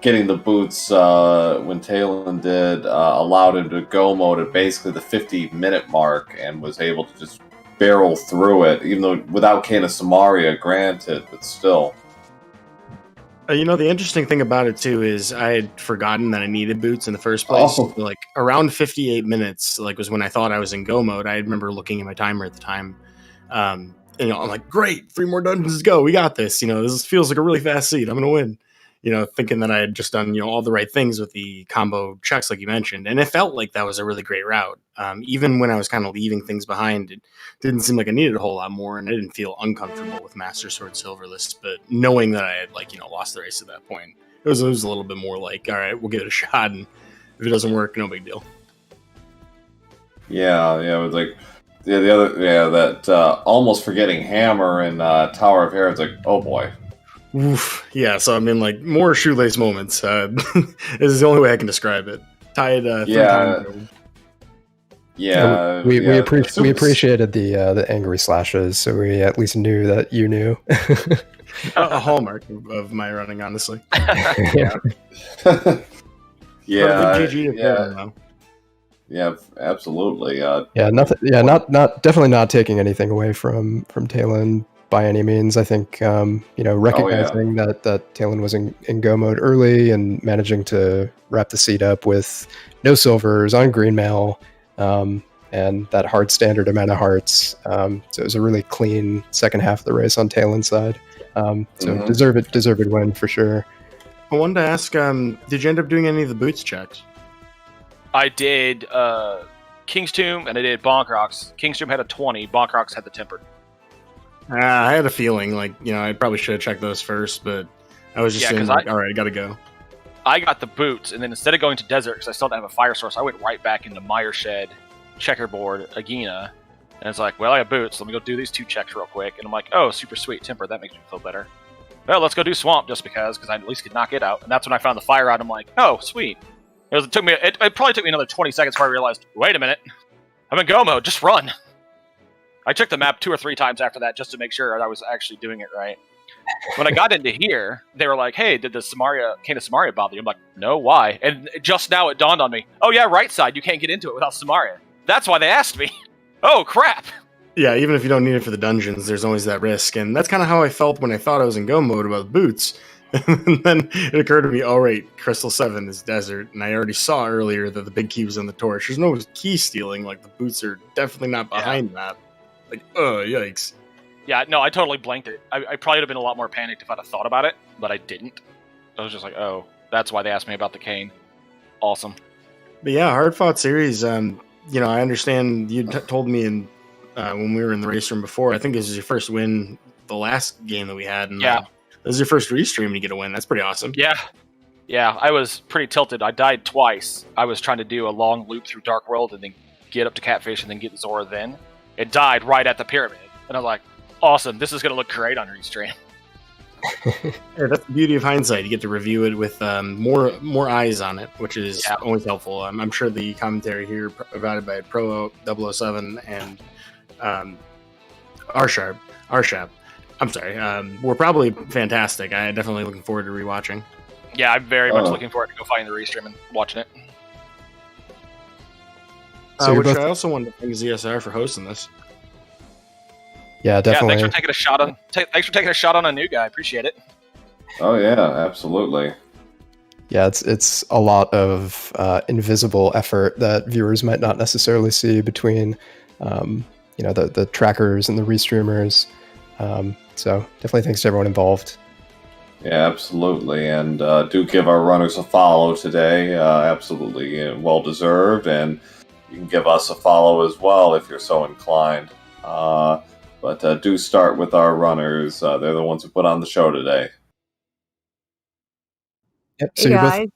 getting the boots when Taelin did allowed him to go mode at basically the 50-minute mark and was able to just barrel through it, even though without Cane of Samaria, granted, but still. The interesting thing about it too is I had forgotten that I needed boots in the first place. Oh. Like around 58 minutes, was when I thought I was in go mode. I remember looking at my timer at the time. I'm like, great, 3 more dungeons to go. We got this. This feels like a really fast seed. I'm gonna win. Thinking that I had just done all the right things with the combo checks, like you mentioned, and it felt like that was a really great route. Even when I was kind of leaving things behind, it didn't seem like I needed a whole lot more, and I didn't feel uncomfortable with Master Sword Silverless. But knowing that I had lost the race at that point, it was a little bit more like, all right, we'll give it a shot, and if it doesn't work, no big deal. Yeah, it was like that almost forgetting Hammer and Tower of Hera. It's like, oh boy. Oof. Yeah, so I mean, more shoelace moments. This is the only way I can describe it. Tied. We appreciated the angry slashes, so we at least knew that you knew. A hallmark of my running, honestly. Yeah. Yeah, absolutely. Definitely not taking anything away from Taelin by any means. I think recognizing that Taelin was in go mode early and managing to wrap the seed up with no silvers on green mail, and that hard standard amount of hearts. So it was a really clean second half of the race on Taelin's side. Deserved win for sure. I wanted to ask, did you end up doing any of the boots checks? I did King's Tomb and I did Bonk Rocks. King's Tomb had a 20, Bonk Rocks had the tempered. I had a feeling I probably should have checked those first, but I was just saying, all right, I gotta go. I got the boots, and then instead of going to Desert, because I still didn't have a fire source, I went right back into Mire Shed, Checkerboard, Agena, and it's like, well, I have boots, let me go do these 2 checks real quick, and I'm like, oh, super sweet, temper, that makes me feel better. Well, let's go do Swamp just because I at least could knock it out, and that's when I found the fire out. I'm like, oh, sweet. It probably took me another 20 seconds before I realized, wait a minute, I'm in go mode, just run. I checked the map 2 or 3 times after that just to make sure I was actually doing it right. When I got into here, they were like, hey, did the Cane of Samaria bother you? I'm like, no, why? And just now it dawned on me, oh yeah, right side, you can't get into it without Samaria. That's why they asked me. Oh, crap. Yeah, even if you don't need it for the dungeons, there's always that risk. And that's kind of how I felt when I thought I was in go mode about the boots. And then it occurred to me, oh, right, Crystal 7 is desert. And I already saw earlier that the big key was on the torch. There's no key stealing. Like, the boots are definitely not behind that. Like, yikes. Yeah, no, I totally blanked it. I probably would have been a lot more panicked if I'd have thought about it, but I didn't. I was just like, oh, that's why they asked me about the cane. Awesome. But yeah, hard fought series. I understand you told me when we were in the race room before. I think this is your first win the last game that we had. And, yeah. This is your first restream to get a win. That's pretty awesome. Yeah. Yeah, I was pretty tilted. I died twice. I was trying to do a long loop through Dark World and then get up to Catfish and then get Zora then. It died right at the pyramid. And I'm like, awesome, this is going to look great on restream. Yeah, that's the beauty of hindsight. You get to review it with more eyes on it, which is always helpful. I'm sure the commentary here provided by Pro 007 and R-Sharp, I'm sorry, were probably fantastic. I'm definitely looking forward to rewatching. Yeah, I'm very much looking forward to go finding the restream and watching it. Which I also want to thank ZSR for hosting this. Yeah, definitely. Yeah, thanks for taking a shot on a new guy. Appreciate it. Oh yeah, absolutely. Yeah, it's a lot of invisible effort that viewers might not necessarily see between, the trackers and the restreamers. So definitely thanks to everyone involved. Yeah, absolutely. And do give our runners a follow today. Absolutely well deserved. And you can give us a follow as well if you're so inclined. But do start with our runners. They're the ones who put on the show today. Yep. So Hey you're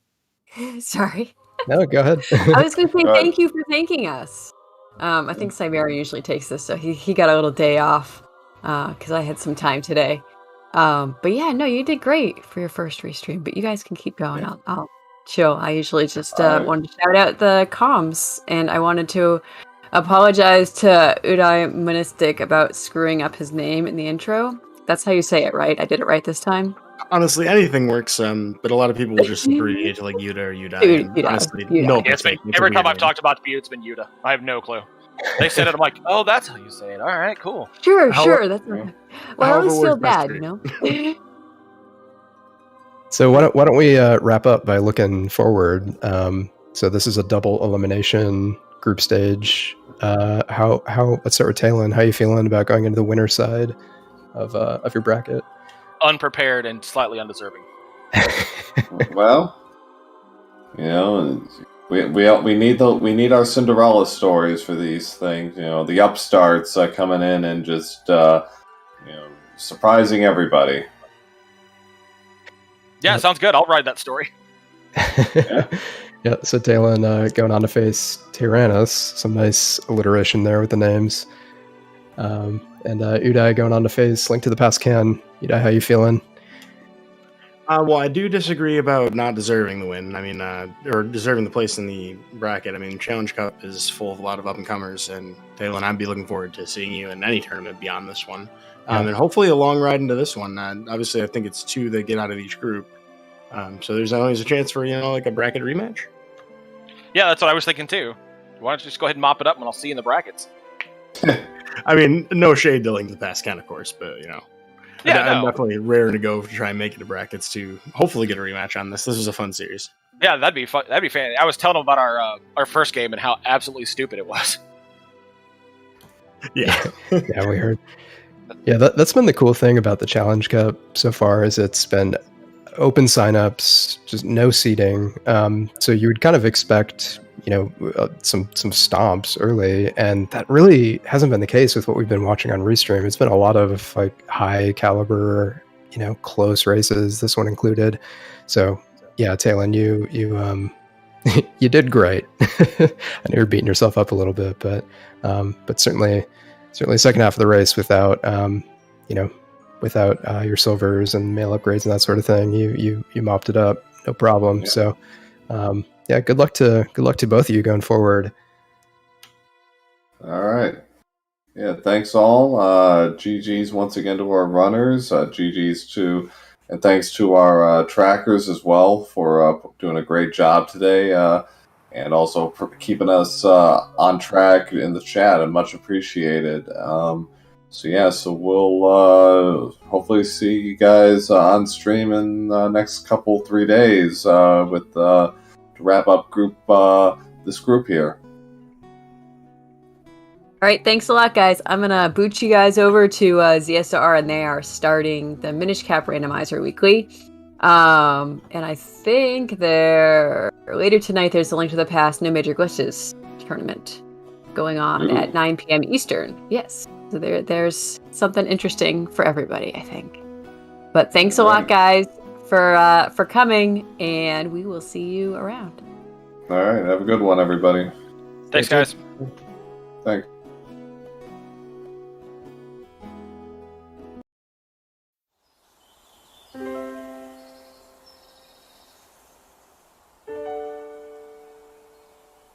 guys. Sorry. No, go ahead. I was going to say thank you for thanking us. I think Siberian usually takes this, so he got a little day off because I had some time today. But yeah, no, you did great for your first restream. But you guys can keep going. I'll chill. I usually just wanted to shout out the comms, and I wanted to apologize to eudaimonistic about screwing up his name in the intro. That's how you say it, right? I did it right this time. Honestly, anything works, but a lot of people will just abbreviate to like Yuda or Yuda. Honestly, no. Yeah, every time I've talked about Butte, it's been Yuda. I have no clue. They said it, I'm like, oh, that's how you say it. All right, cool. Sure. That's okay. Well, I always feel bad, you know? So why don't we wrap up by looking forward? So this is a double elimination group stage. Let's start with Taelin. How are you feeling about going into the winner side of your bracket? Unprepared and slightly undeserving. Well, we need our Cinderella stories for these things. The upstarts coming in and just surprising everybody. Yeah, sounds good. I'll ride that story. Yeah. So Taelin going on to face Tyrannus. Some nice alliteration there with the names. And Udai going on to face Link to the Past Can. Udai, how you feeling? Well, I do disagree about not deserving the win. I mean, or deserving the place in the bracket. I mean, Challenge Cup is full of a lot of up-and-comers, and Taelin, I'd be looking forward to seeing you in any tournament beyond this one. And hopefully a long ride into this one. Obviously, I think it's 2 that get out of each group. So there's always a chance for, like a bracket rematch. Yeah, that's what I was thinking too. Why don't you just go ahead and mop it up and I'll see you in the brackets. I mean, no shade to Link to the Past Can, of course, but, I'm definitely raring to go to try and make it to brackets to hopefully get a rematch on this. This was a fun series. Yeah, that'd be fun. That'd be fan. I was telling them about our first game and how absolutely stupid it was. Yeah. Yeah, we heard. Yeah, that's been the cool thing about the Challenge Cup so far is it's been open signups, just no seating. So you would kind of expect, some stomps early, and that really hasn't been the case with what we've been watching on Restream. It's been a lot of like high caliber, close races, this one included. So yeah, Taelin, you you did great. I know you're beating yourself up a little bit, but certainly second half of the race without your silvers and mail upgrades and that sort of thing, you mopped it up, no problem. Yeah. So good luck to both of you going forward. All right. Yeah, thanks all. GG's once again to our runners. GG's and thanks to our trackers as well for doing a great job today, and also for keeping us on track in the chat, and much appreciated. So we'll hopefully see you guys on stream in the next 3 days to wrap up this group here. All right, thanks a lot, guys. I'm gonna boot you guys over to ZSR, and they are starting the Minish Cap Randomizer weekly. And I think later tonight there's a Link to the Past No Major Glitches tournament going on at 9 p.m. Eastern. Yes, so there's something interesting for everybody, I think. But thanks a lot, guys, for coming, and we will see you around. All right, have a good one, everybody. Thanks, guys. Thanks.